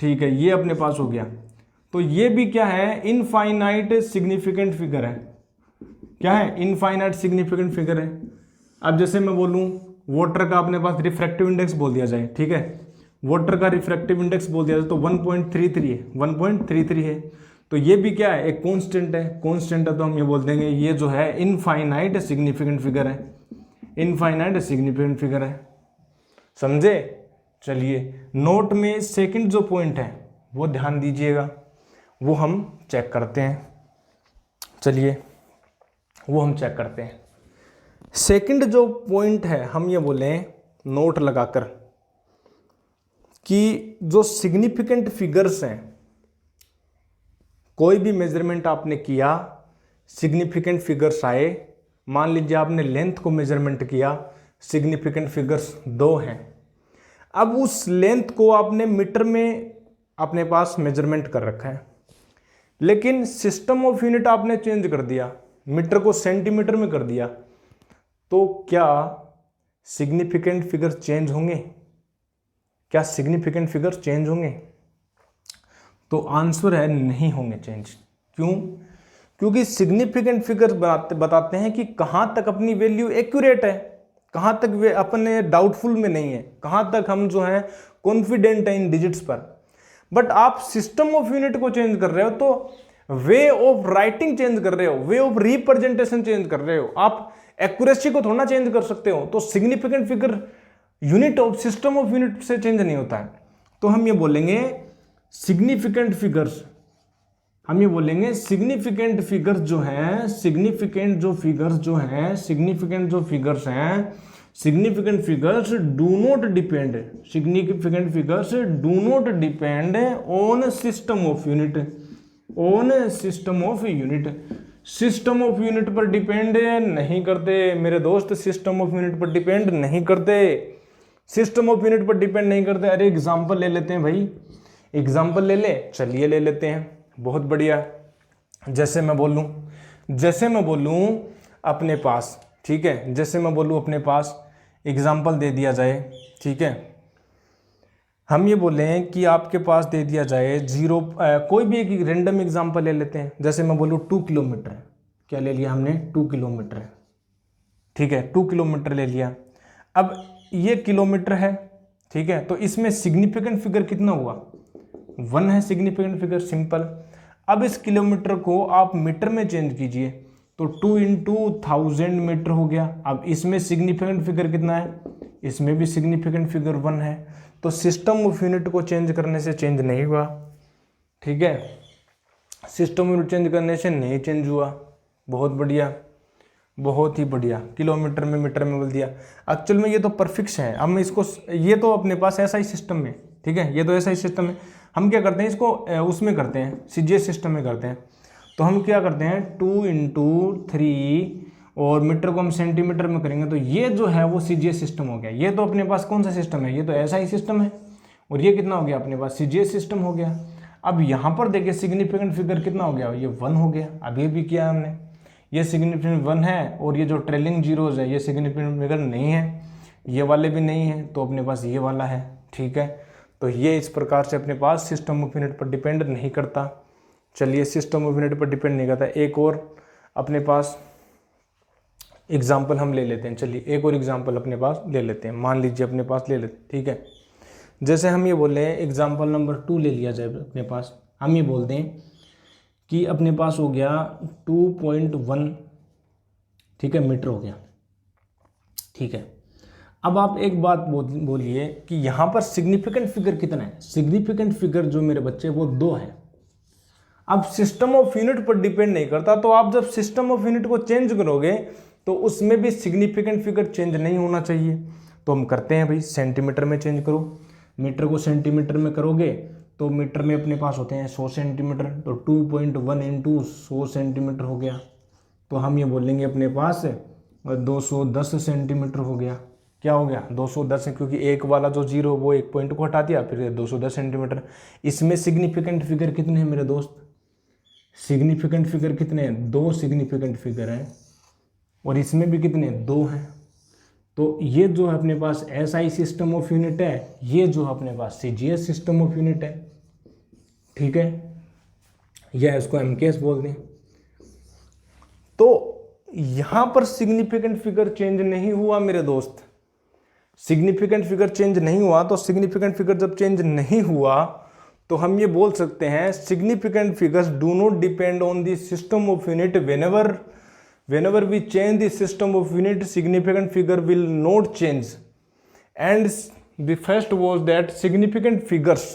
ठीक है, ये अपने पास हो गया। तो ये भी क्या है? इनफाइनाइट सिग्निफिकेंट फिगर है, क्या है? इनफाइनाइट सिग्निफिकेंट फिगर है। अब जैसे मैं बोलूं वाटर का अपने पास रिफ्रैक्टिव इंडेक्स बोल दिया जाए, ठीक है, वाटर का रिफ्रैक्टिव इंडेक्स बोल दिया जाए तो 1.33 है, 1.33 है, तो ये भी क्या है? एक कांस्टेंट है, कांस्टेंट है, तो हम ये बोल देंगे ये जो है इनफाइनाइट सिग्निफिकेंट फिगर है, इनफाइनाइट सिग्निफिकेंट फिगर है, समझे? चलिए नोट में सेकंड जो पॉइंट है वो ध्यान दीजिएगा, वो हम चेक करते हैं, चलिए वो हम चेक करते हैं। सेकंड जो पॉइंट है हम ये बोले नोट लगाकर कि जो सिग्निफिकेंट फिगर्स हैं, कोई भी मेजरमेंट आपने किया, सिग्निफिकेंट फिगर्स आए, मान लीजिए आपने लेंथ को मेजरमेंट किया, सिग्निफिकेंट फिगर्स 2 हैं। अब उस लेंथ को आपने मीटर में अपने पास मेजरमेंट कर रखा है, लेकिन सिस्टम ऑफ यूनिट आपने चेंज कर दिया, मीटर को सेंटीमीटर में कर दिया, तो क्या सिग्निफिकेंट फिगर चेंज होंगे? क्या सिग्निफिकेंट फिगर चेंज होंगे? तो आंसर है नहीं होंगे चेंज। क्यों? क्योंकि सिग्निफिकेंट फिगर बताते हैं कि कहां तक अपनी वैल्यू एक्यूरेट है, कहां तक वे अपने डाउटफुल में नहीं है, कहां तक हम जो है कॉन्फिडेंट है इन डिजिट्स पर। बट आप सिस्टम ऑफ यूनिट को चेंज कर रहे हो तो वे ऑफ राइटिंग चेंज कर रहे हो, वे ऑफ रिप्रेजेंटेशन चेंज कर रहे हो, आप एक्यूरेसी को थोड़ा चेंज कर सकते हो। तो significant figure unit of system of unit से चेंज नहीं होता है। तो हम ये बोलेंगे सिग्निफिकेंट फिगर्स, हम ये बोलेंगे सिग्निफिकेंट फिगर्स जो हैं, सिग्निफिकेंट जो फिगर्स जो हैं, सिग्निफिकेंट जो फिगर्स हैं, significant figures do not depend, significant figures do not depend on system of unit, on system of unit, system of unit पर डिपेंड नहीं करते मेरे दोस्त, सिस्टम ऑफ यूनिट पर डिपेंड नहीं करते, सिस्टम ऑफ यूनिट पर डिपेंड नहीं करते। अरे एग्जांपल ले लेते हैं भाई, एग्जांपल ले ले, चलिए ले लेते हैं, बहुत बढ़िया। जैसे मैं बोलूं अपने पास, ठीक है, जैसे मैं बोलूं अपने पास एग्जांपल दे दिया जाए, ठीक है, हम ये बोलें कि आपके पास दे दिया जाए कोई भी एक रेंडम एग्जांपल ले लेते हैं। जैसे मैं बोलूं 2 किलोमीटर, क्या ले लिया हमने? 2 किलोमीटर, ठीक है, 2 किलोमीटर ले लिया। अब ये किलोमीटर है, ठीक है, तो इसमें सिग्निफिकेंट फिगर कितना हुआ? 1 है सिग्निफिकेंट फिगर, सिंपल। अब इस किलोमीटर को आप मीटर में चेंज कीजिए तो 2 × 1000 मीटर हो गया। अब इसमें सिग्निफिकेंट फिगर कितना है? इसमें भी सिग्निफिकेंट फिगर 1 है। तो सिस्टम ऑफ यूनिट को चेंज करने से चेंज नहीं हुआ, ठीक है, सिस्टम यूनिट चेंज करने से नहीं चेंज हुआ। बहुत बढ़िया, बहुत ही बढ़िया। किलोमीटर में मीटर में बोल दिया। एक्चुअल में ये तो परफिक्स है। अब मैं इसको, ये तो अपने पास ऐसा ही सिस्टम है, ठीक है, ये तो ऐसा ही सिस्टम है। हम क्या करते हैं इसको उसमें करते हैं, सीजीएस सिस्टम में करते हैं। तो हम क्या करते हैं 2 × 3 और मीटर को हम सेंटीमीटर में करेंगे, तो ये जो है वो सीजीएस सिस्टम हो गया। ये तो अपने पास कौन सा सिस्टम है? ये तो ऐसा ही सिस्टम है। और ये कितना हो गया अपने पास? सीजीएस सिस्टम हो गया। अब यहाँ पर देखिए सिग्निफिकेंट फिगर कितना हो गया? ये 1 हो गया। अभी भी किया हमने, ये सिग्निफिकेंट 1 है और ये जो ट्रेलिंग जीरोज है ये सिग्निफिकेंट फिगर नहीं है, ये वाले भी नहीं है, तो अपने पास ये वाला है, ठीक है। तो ये इस प्रकार से अपने पास सिस्टम ऑफ यूनिट पर डिपेंड नहीं करता। चलिए, सिस्टम ऑफ यूनिट पर डिपेंड नहीं करता। एक और अपने पास एग्जाम्पल हम ले लेते हैं। चलिए एक और एग्जाम्पल अपने पास ले लेते हैं, मान लीजिए अपने पास ले लेते हैं, ठीक है। जैसे हम ये बोले एग्जाम्पल नंबर 2 ले लिया जाए अपने पास। हम ये बोलते हैं कि अपने पास हो गया 2.1, ठीक है, मीटर हो गया, ठीक है। अब आप एक बात बोलिए कि यहाँ पर सिग्निफिकेंट फिगर कितना है? सिग्निफिकेंट फिगर जो मेरे बच्चे वो 2 है। अब सिस्टम ऑफ यूनिट पर डिपेंड नहीं करता, तो आप जब सिस्टम ऑफ यूनिट को चेंज करोगे तो उसमें भी सिग्निफिकेंट फिगर चेंज नहीं होना चाहिए। तो हम करते हैं भाई, सेंटीमीटर में चेंज करो। मीटर को सेंटीमीटर में करोगे तो मीटर में अपने पास होते हैं 100 सेंटीमीटर, तो 2.1 × 100 सेंटीमीटर हो गया। तो हम ये बोलेंगे अपने पास 210 सेंटीमीटर हो गया। क्या हो गया? 210, क्योंकि एक वाला जो जीरो वो एक पॉइंट को हटा दिया, फिर 210 सेंटीमीटर। इसमें सिग्निफिकेंट फिगर कितने हैं मेरे दोस्त? सिग्निफिकेंट फिगर कितने हैं? 2 सिग्निफिकेंट फिगर हैं। और इसमें भी कितने? 2 हैं। तो ये जो है अपने पास एसआई सिस्टम ऑफ यूनिट है, ये जो अपने पास सीजीएस सिस्टम ऑफ यूनिट है, ठीक है, या इसको एमकेएस बोल दें। तो यहां पर सिग्निफिकेंट फिगर चेंज नहीं हुआ मेरे दोस्त, सिग्निफिकेंट फिगर चेंज नहीं हुआ। तो सिग्निफिकेंट फिगर जब चेंज नहीं हुआ तो हम ये बोल सकते हैं significant figures do not depend on the system of unit. whenever we change the system of unit, significant figure will not change. And the first was that significant figures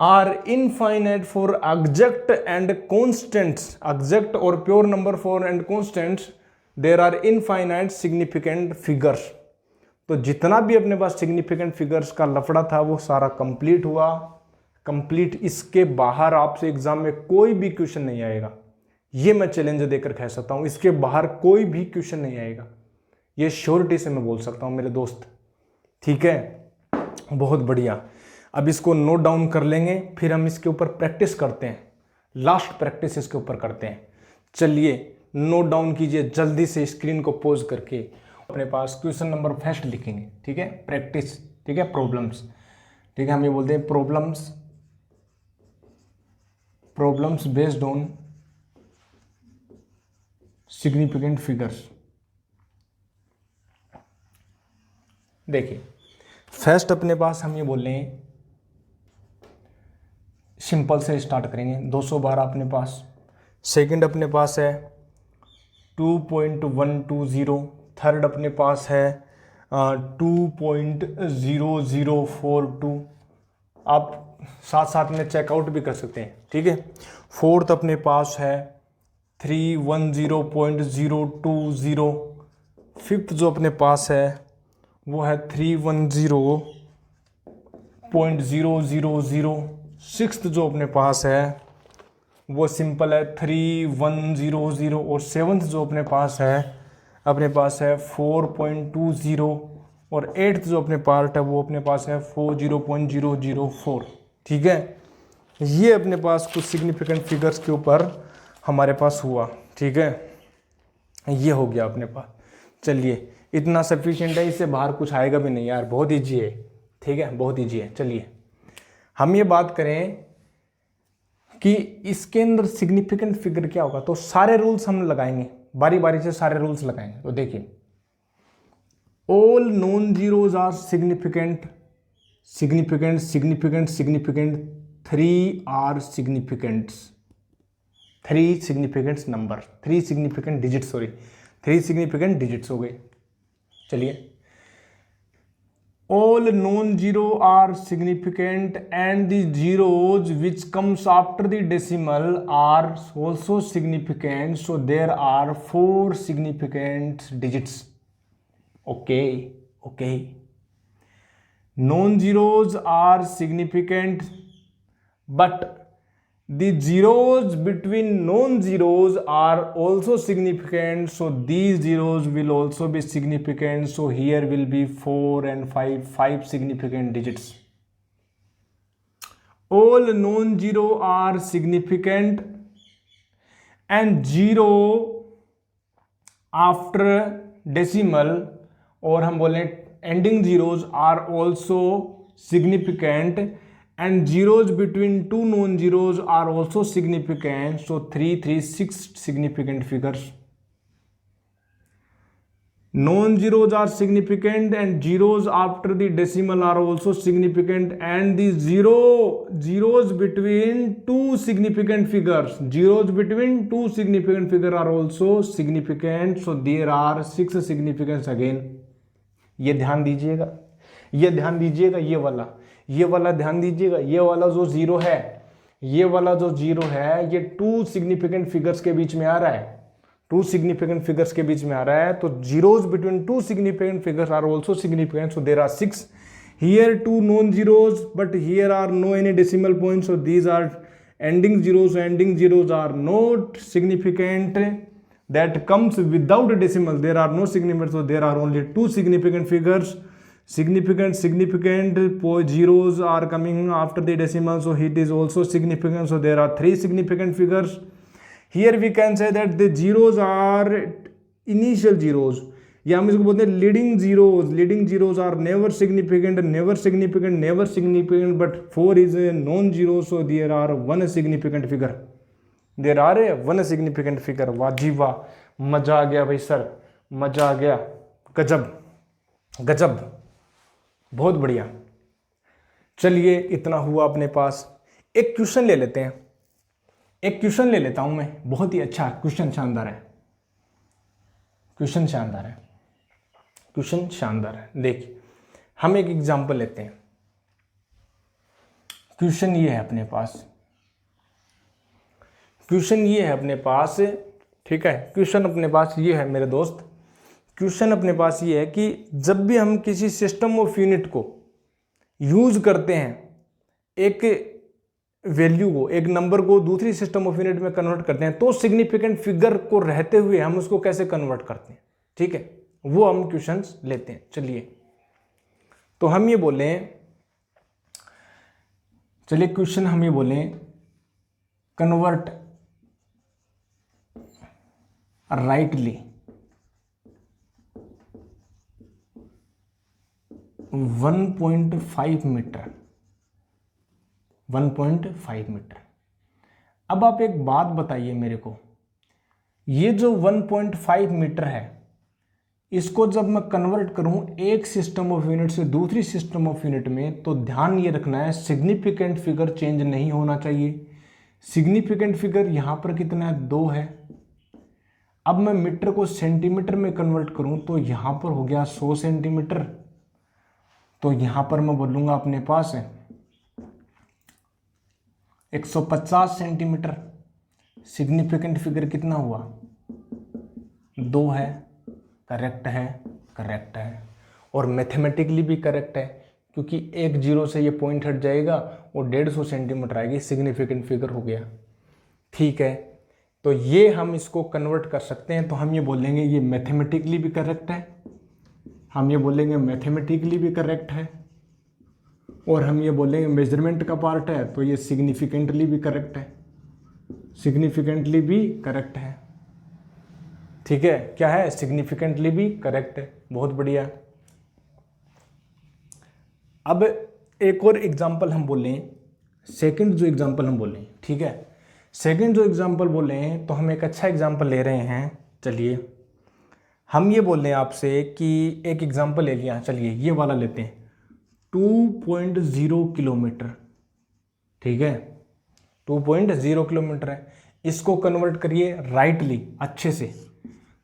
are infinite for exact and constants, exact or pure number for and constants, there are infinite significant figures. तो जितना भी अपने पास significant figures का लफड़ा था वो सारा कंप्लीट हुआ, कंप्लीट। इसके बाहर आपसे एग्जाम में कोई भी क्वेश्चन नहीं आएगा, ये मैं चैलेंज देकर कह सकता हूं। इसके बाहर कोई भी क्वेश्चन नहीं आएगा, ये श्योरिटी से मैं बोल सकता हूं मेरे दोस्त, ठीक है, बहुत बढ़िया। अब इसको नोट डाउन कर लेंगे, फिर हम इसके ऊपर प्रैक्टिस करते हैं, लास्ट प्रैक्टिस इसके ऊपर करते हैं। चलिए नोट डाउन कीजिए जल्दी से, स्क्रीन को पॉज करके। अपने पास क्वेश्चन नंबर फर्स्ट लिखेंगे, ठीक है, प्रैक्टिस, ठीक है, प्रॉब्लम्स, ठीक है, हम ये बोलते हैं problems based on significant figures. देखिए फर्स्ट अपने पास हम ये बोल रहे हैं, सिंपल से स्टार्ट करेंगे, 212 अपने पास। सेकंड अपने पास है 2.120। थर्ड अपने पास है 2.0042। आप साथ साथ में चेकआउट भी कर सकते हैं, ठीक है। फोर्थ अपने पास है 310.020। फिफ्थ जो अपने पास है वो है 310.000। सिक्स्थ जो अपने पास है वो सिंपल है 3100। और सेवन्थ जो अपने पास है 4.20। और एट्थ जो अपने पार्ट है वो अपने पास है 40.004। ठीक है, ये अपने पास कुछ सिग्निफिकेंट फिगर्स के ऊपर हमारे पास हुआ, ठीक है, ये हो गया अपने पास। चलिए इतना सफिशिएंट है, इससे बाहर कुछ आएगा भी नहीं यार, बहुत ईजी है, ठीक है, बहुत ईजी है। चलिए हम ये बात करें कि इसके अंदर सिग्निफिकेंट फिगर क्या होगा, तो सारे रूल्स हम लगाएंगे, बारी बारी से सारे रूल्स लगाएंगे। तो देखिए, all non zeros are significant, significant, significant, significant, 3 are significants, 3 significant number, 3 significant digit, sorry 3 significant digits हो गए। चलिए, all non-zero are significant and the zeros which comes after the decimal are also significant, so there are 4 significant digits. Okay, non-zeros are significant, but the zeros between non-zeros are also significant, so these zeros will also be significant, so here will be 4 and 5 significant digits. All non-zero are significant and 0 after decimal, और हम बोलें ending zeros are also significant and zeros between two non-zeros are also significant, so 6 significant figures. Non-zeros are significant and zeros after the decimal are also significant, and the zeros between two significant figures, zeros between two significant figures are also significant, so there are 6 significance again. ये ध्यान दीजिएगा, ये ध्यान दीजिएगा, ये वाला ध्यान दीजिएगा, ये वाला जो जीरो है, ये वाला जो जीरो है, ये 2 सिग्निफिकेंट फिगर्स के बीच में आ रहा है, 2 सिग्निफिकेंट फिगर्स के बीच में आ रहा है, तो zeros between 2 significant figures are also significant, so there are 6 here, 2 non zeros, but here are no any decimal points, so these are ending zeros, ending zeros are not significant, that comes without a decimal, there are no significant, so there are only 2 significant figures. Significant zeros are coming after the decimal, so it is also significant, so there are 3 significant figures. Here we can say that the zeros are initial zeros, या हम इसको बोलते हैं leading zeros are never significant, but 4 is a non zero, so there are 1 significant figure, देर आ रहे 1 significant figure. वाह जी वाह, मजा आ गया भाई सर, मजा आ गया, गजब, बहुत बढ़िया। चलिए इतना हुआ अपने पास, एक क्वेश्चन ले लेते हैं, एक क्वेश्चन ले लेता हूं मैं, बहुत ही अच्छा क्वेश्चन, शानदार है, क्वेश्चन शानदार है। देखिए हम एक एग्जांपल लेते हैं, क्वेश्चन ये है अपने पास, ठीक है, क्वेश्चन अपने पास ये है मेरे दोस्त, क्वेश्चन अपने पास ये है कि जब भी हम किसी सिस्टम ऑफ यूनिट को यूज करते हैं, एक वैल्यू को, एक नंबर को दूसरी सिस्टम ऑफ यूनिट में कन्वर्ट करते हैं, तो सिग्निफिकेंट फिगर को रहते हुए हम उसको कैसे कन्वर्ट करते हैं, ठीक है, वो हम क्वेश्चंस लेते हैं। चलिए तो हम ये बोले, चलिए क्वेश्चन हम ये बोले, कन्वर्ट राइटली 1.5 मीटर, 1.5 मीटर। अब आप एक बात बताइए मेरे को, ये जो 1.5 मीटर है, इसको जब मैं कन्वर्ट करूं एक सिस्टम ऑफ यूनिट से दूसरी सिस्टम ऑफ यूनिट में, तो ध्यान ये रखना है सिग्निफिकेंट फिगर चेंज नहीं होना चाहिए। सिग्निफिकेंट फिगर यहां पर कितना है, 2 है। अब मैं मीटर को सेंटीमीटर में कन्वर्ट करूं तो यहां पर हो गया 100 सेंटीमीटर, तो यहां पर मैं बोलूंगा अपने पास है 150 सेंटीमीटर। सिग्निफिकेंट फिगर कितना हुआ, 2 है। करेक्ट है, करेक्ट है, और मैथमेटिकली भी करेक्ट है, क्योंकि एक जीरो से ये पॉइंट हट जाएगा और 150 सेंटीमीटर आएगी, सिग्निफिकेंट फिगर हो गया। ठीक है, तो ये हम इसको कन्वर्ट कर सकते हैं, तो हम ये बोलेंगे ये मैथमेटिकली भी करेक्ट है, हम ये बोलेंगे मैथमेटिकली भी करेक्ट है, और हम ये बोलेंगे मेजरमेंट का पार्ट है तो ये सिग्निफिकेंटली भी करेक्ट है, सिग्निफिकेंटली भी करेक्ट है। ठीक है, क्या है, सिग्निफिकेंटली भी करेक्ट है, बहुत बढ़िया। अब एक और एग्जांपल हम बोलें, सेकंड जो एग्जांपल हम बोलें, ठीक है, सेकंड जो एग्जांपल बोलें तो हम एक अच्छा एग्जांपल ले रहे हैं। चलिए हम ये बोल रहे हैं आपसे कि एक एग्जांपल ले लिया, चलिए ये वाला लेते हैं, 2.0 किलोमीटर। ठीक है, 2.0 किलोमीटर है, इसको कन्वर्ट करिए राइटली अच्छे से।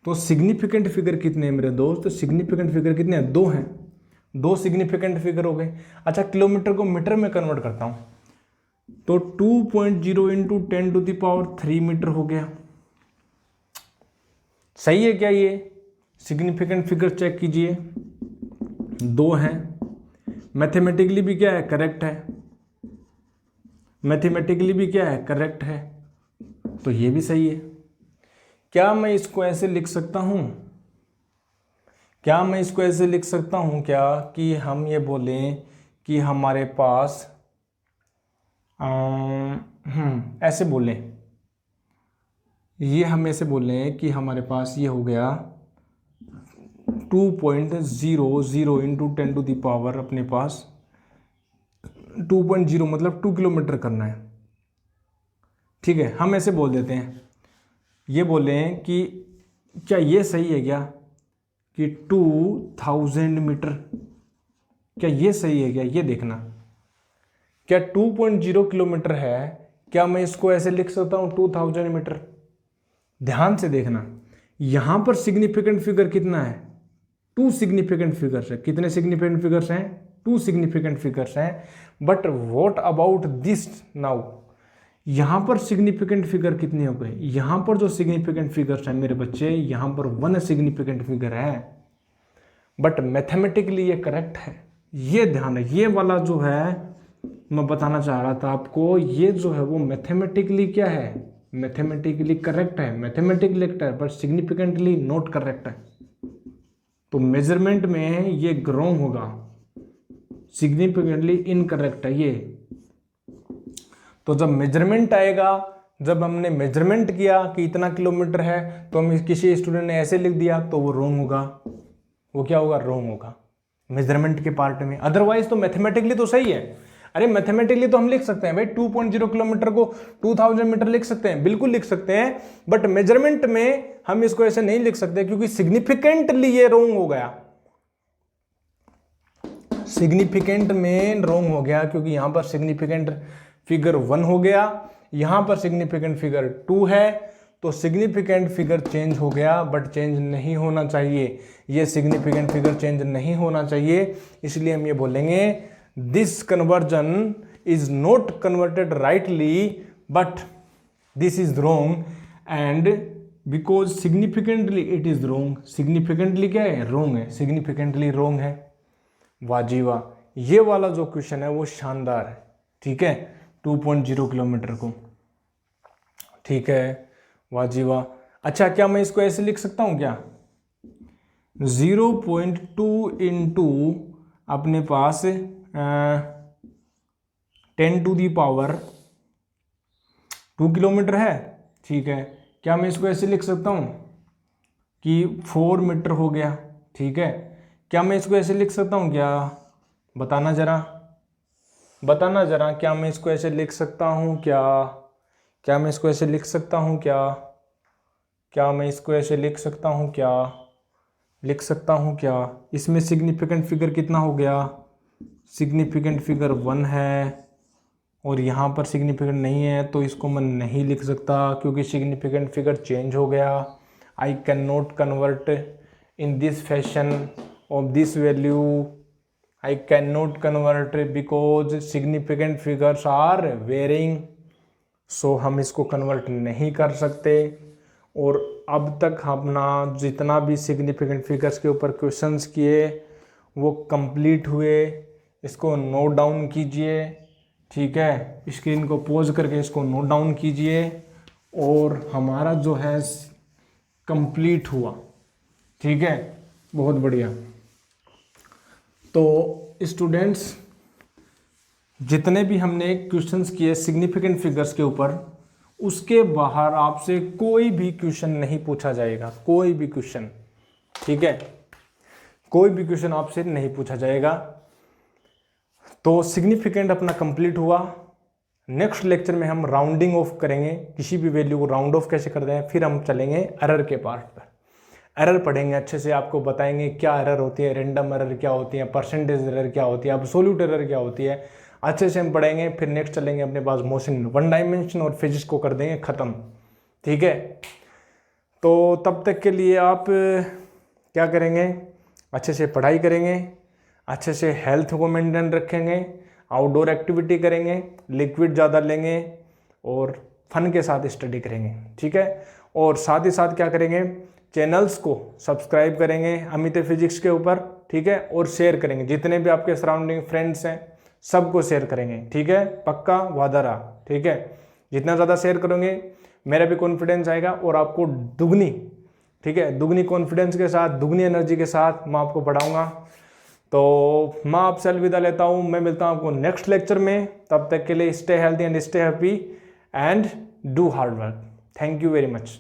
तो सिग्निफिकेंट फिगर कितने हैं मेरे दोस्त, सिग्निफिकेंट फिगर कितने हैं, 2 हैं, 2 सिग्निफिकेंट फिगर हो गए। अच्छा, किलोमीटर को मीटर में कन्वर्ट करता हूं, तो 2.0 इंटू 10⁻³ मीटर हो गया। सही है क्या, ये सिग्निफिकेंट फिगर चेक कीजिए, 2 हैं। मैथमेटिकली भी क्या है, करेक्ट है, मैथमेटिकली भी क्या है, करेक्ट है, तो ये भी सही है। क्या मैं इसको ऐसे लिख सकता हूं, क्या मैं इसको ऐसे लिख सकता हूं क्या, कि हम ये बोलें कि हमारे पास ऐसे बोलें, ये हम ऐसे बोलें कि हमारे पास ये हो गया 2.00 इंटू 10⁻, अपने पास 2.0 मतलब 2 किलोमीटर करना है। ठीक है, हम ऐसे बोल देते हैं, ये बोलें कि क्या ये सही है क्या, कि 2000 मीटर, क्या ये सही है क्या, ये देखना, क्या 2.0 किलोमीटर है, क्या मैं इसको ऐसे लिख सकता हूं 2000 मीटर। ध्यान से देखना, यहां पर सिग्निफिकेंट फिगर कितना है, 2 सिग्निफिकेंट फिगर्स है। कितने सिग्निफिकेंट फिगर्स हैं, 2 सिग्निफिकेंट फिगर्स हैं। But what about this now, यहां पर सिग्निफिकेंट फिगर कितने हो गए, यहां पर जो सिग्निफिकेंट फिगर्स हैं मेरे बच्चे, यहां पर 1 सिग्निफिकेंट फिगर है, बट मैथमेटिकली ये करेक्ट है। ये ध्यान है, ये वाला जो है मैं बताना चाह रहा था आपको, ये जो है वो मैथमेटिकली क्या है, मैथमेटिकली करेक्ट है, मैथमेटिकली करेक्ट है, बट सिग्निफिकेंटली नॉट करेक्ट है। तो मेजरमेंट में ये रॉन्ग होगा, सिग्निफिकेंटली इनकरेक्ट है ये। तो जब मेजरमेंट आएगा, जब हमने मेजरमेंट किया कि इतना किलोमीटर है, तो हम किसी स्टूडेंट ने ऐसे लिख दिया तो वो रॉन्ग होगा, वो क्या होगा, रॉन्ग होगा मेजरमेंट के पार्ट में। अदरवाइज तो मैथमेटिकली तो सही है। अरे मैथमेटिकली तो हम लिख सकते हैं भाई, 2.0 किलोमीटर को 2000 मीटर लिख सकते हैं, बिल्कुल लिख सकते हैं, बट मेजरमेंट में हम इसको ऐसे नहीं लिख सकते, क्योंकि सिग्निफिकेंटली ये रॉन्ग हो गया, सिग्निफिकेंट में रॉन्ग हो गया, क्योंकि यहां पर सिग्निफिकेंट फिगर 1 हो गया, यहां पर सिग्निफिकेंट फिगर 2 है, तो सिग्निफिकेंट फिगर चेंज हो गया, बट चेंज नहीं होना चाहिए, ये सिग्निफिकेंट फिगर चेंज नहीं होना चाहिए। इसलिए हम ये बोलेंगे this conversion is not converted rightly, but this is wrong, and because significantly it is wrong. Significantly क्या है, रॉन्ग है, सिग्निफिकेंटली रॉन्ग है। वाह जी वाह, ये वाला जो क्वेश्चन है वो शानदार है। ठीक है, 2.0 किलोमीटर को, ठीक है, वाह जी वाह। अच्छा, क्या मैं इसको ऐसे लिख सकता हूं क्या, 0.2 इंटू अपने पास 10⁻² किलोमीटर है, ठीक है। क्या मैं इसको ऐसे लिख सकता हूँ कि 4 मीटर हो गया, ठीक है। क्या मैं इसको ऐसे लिख सकता हूँ क्या? बताना जरा, क्या मैं इसको ऐसे लिख सकता हूँ क्या? क्या मैं इसको ऐसे लिख सकता हूँ क्या? क्या मैं इसको ऐसे लिख सकता हूँ क्या? लिख सकता हूँ क्या? इसमें सिग्निफिकेंट फिगर कितना हो गया? सिग्निफिकेंट फिगर 1 है, और यहाँ पर सिग्निफिकेंट नहीं है, तो इसको मैं नहीं लिख सकता क्योंकि सिग्निफिकेंट फिगर चेंज हो गया। I can not convert in this fashion of this value. I can not convert because significant figures are varying. So हम इसको कन्वर्ट नहीं कर सकते। और अब तक अपना जितना भी सिग्निफिकेंट फिगर्स के ऊपर क्वेश्चंस किए वो कंप्लीट हुए। इसको नोट डाउन कीजिए, ठीक है। स्क्रीन को पॉज करके इसको नोट डाउन कीजिए, और हमारा जो है कंप्लीट हुआ, ठीक है। बहुत बढ़िया। तो स्टूडेंट्स, जितने भी हमने क्वेश्चंस किए सिग्निफिकेंट फिगर्स के ऊपर, उसके बाहर आपसे कोई भी क्वेश्चन नहीं पूछा जाएगा, कोई भी क्वेश्चन, ठीक है। कोई भी क्वेश्चन आपसे नहीं पूछा जाएगा। तो सिग्निफिकेंट अपना कंप्लीट हुआ। नेक्स्ट लेक्चर में हम राउंडिंग ऑफ करेंगे, किसी भी वैल्यू को राउंड ऑफ कैसे करते हैं। फिर हम चलेंगे एरर के पार्ट पर, एरर पढ़ेंगे अच्छे से, आपको बताएंगे क्या एरर होती है, रैंडम एरर क्या होती है, परसेंटेज एरर क्या होती है, एब्सोल्यूट एरर क्या होती है, अच्छे से हम पढ़ेंगे। फिर नेक्स्ट चलेंगे अपने पास मोशन, 1 डायमेंशन और फिजिक्स को कर देंगे ख़त्म, ठीक है। तो तब तक के लिए आप क्या करेंगे? अच्छे से पढ़ाई करेंगे, अच्छे से हेल्थ को मेंटेन रखेंगे, आउटडोर एक्टिविटी करेंगे, लिक्विड ज़्यादा लेंगे, और फन के साथ स्टडी करेंगे, ठीक है। और साथ ही साथ क्या करेंगे? चैनल्स को सब्सक्राइब करेंगे अमित फिजिक्स के ऊपर, ठीक है। और शेयर करेंगे, जितने भी आपके सराउंडिंग फ्रेंड्स हैं सबको शेयर करेंगे, ठीक है। पक्का वादा रहा, ठीक है। जितना ज़्यादा शेयर करोगे मेरा भी कॉन्फिडेंस आएगा, और आपको दुगनी, ठीक है, दुगनी कॉन्फिडेंस के साथ, दुगनी एनर्जी के साथ मैं आपको पढ़ाऊँगा। तो मैं आपसे अलविदा लेता हूँ, मैं मिलता हूँ आपको नेक्स्ट लेक्चर में। तब तक के लिए stay healthy and stay happy and do hard work. Thank you very much.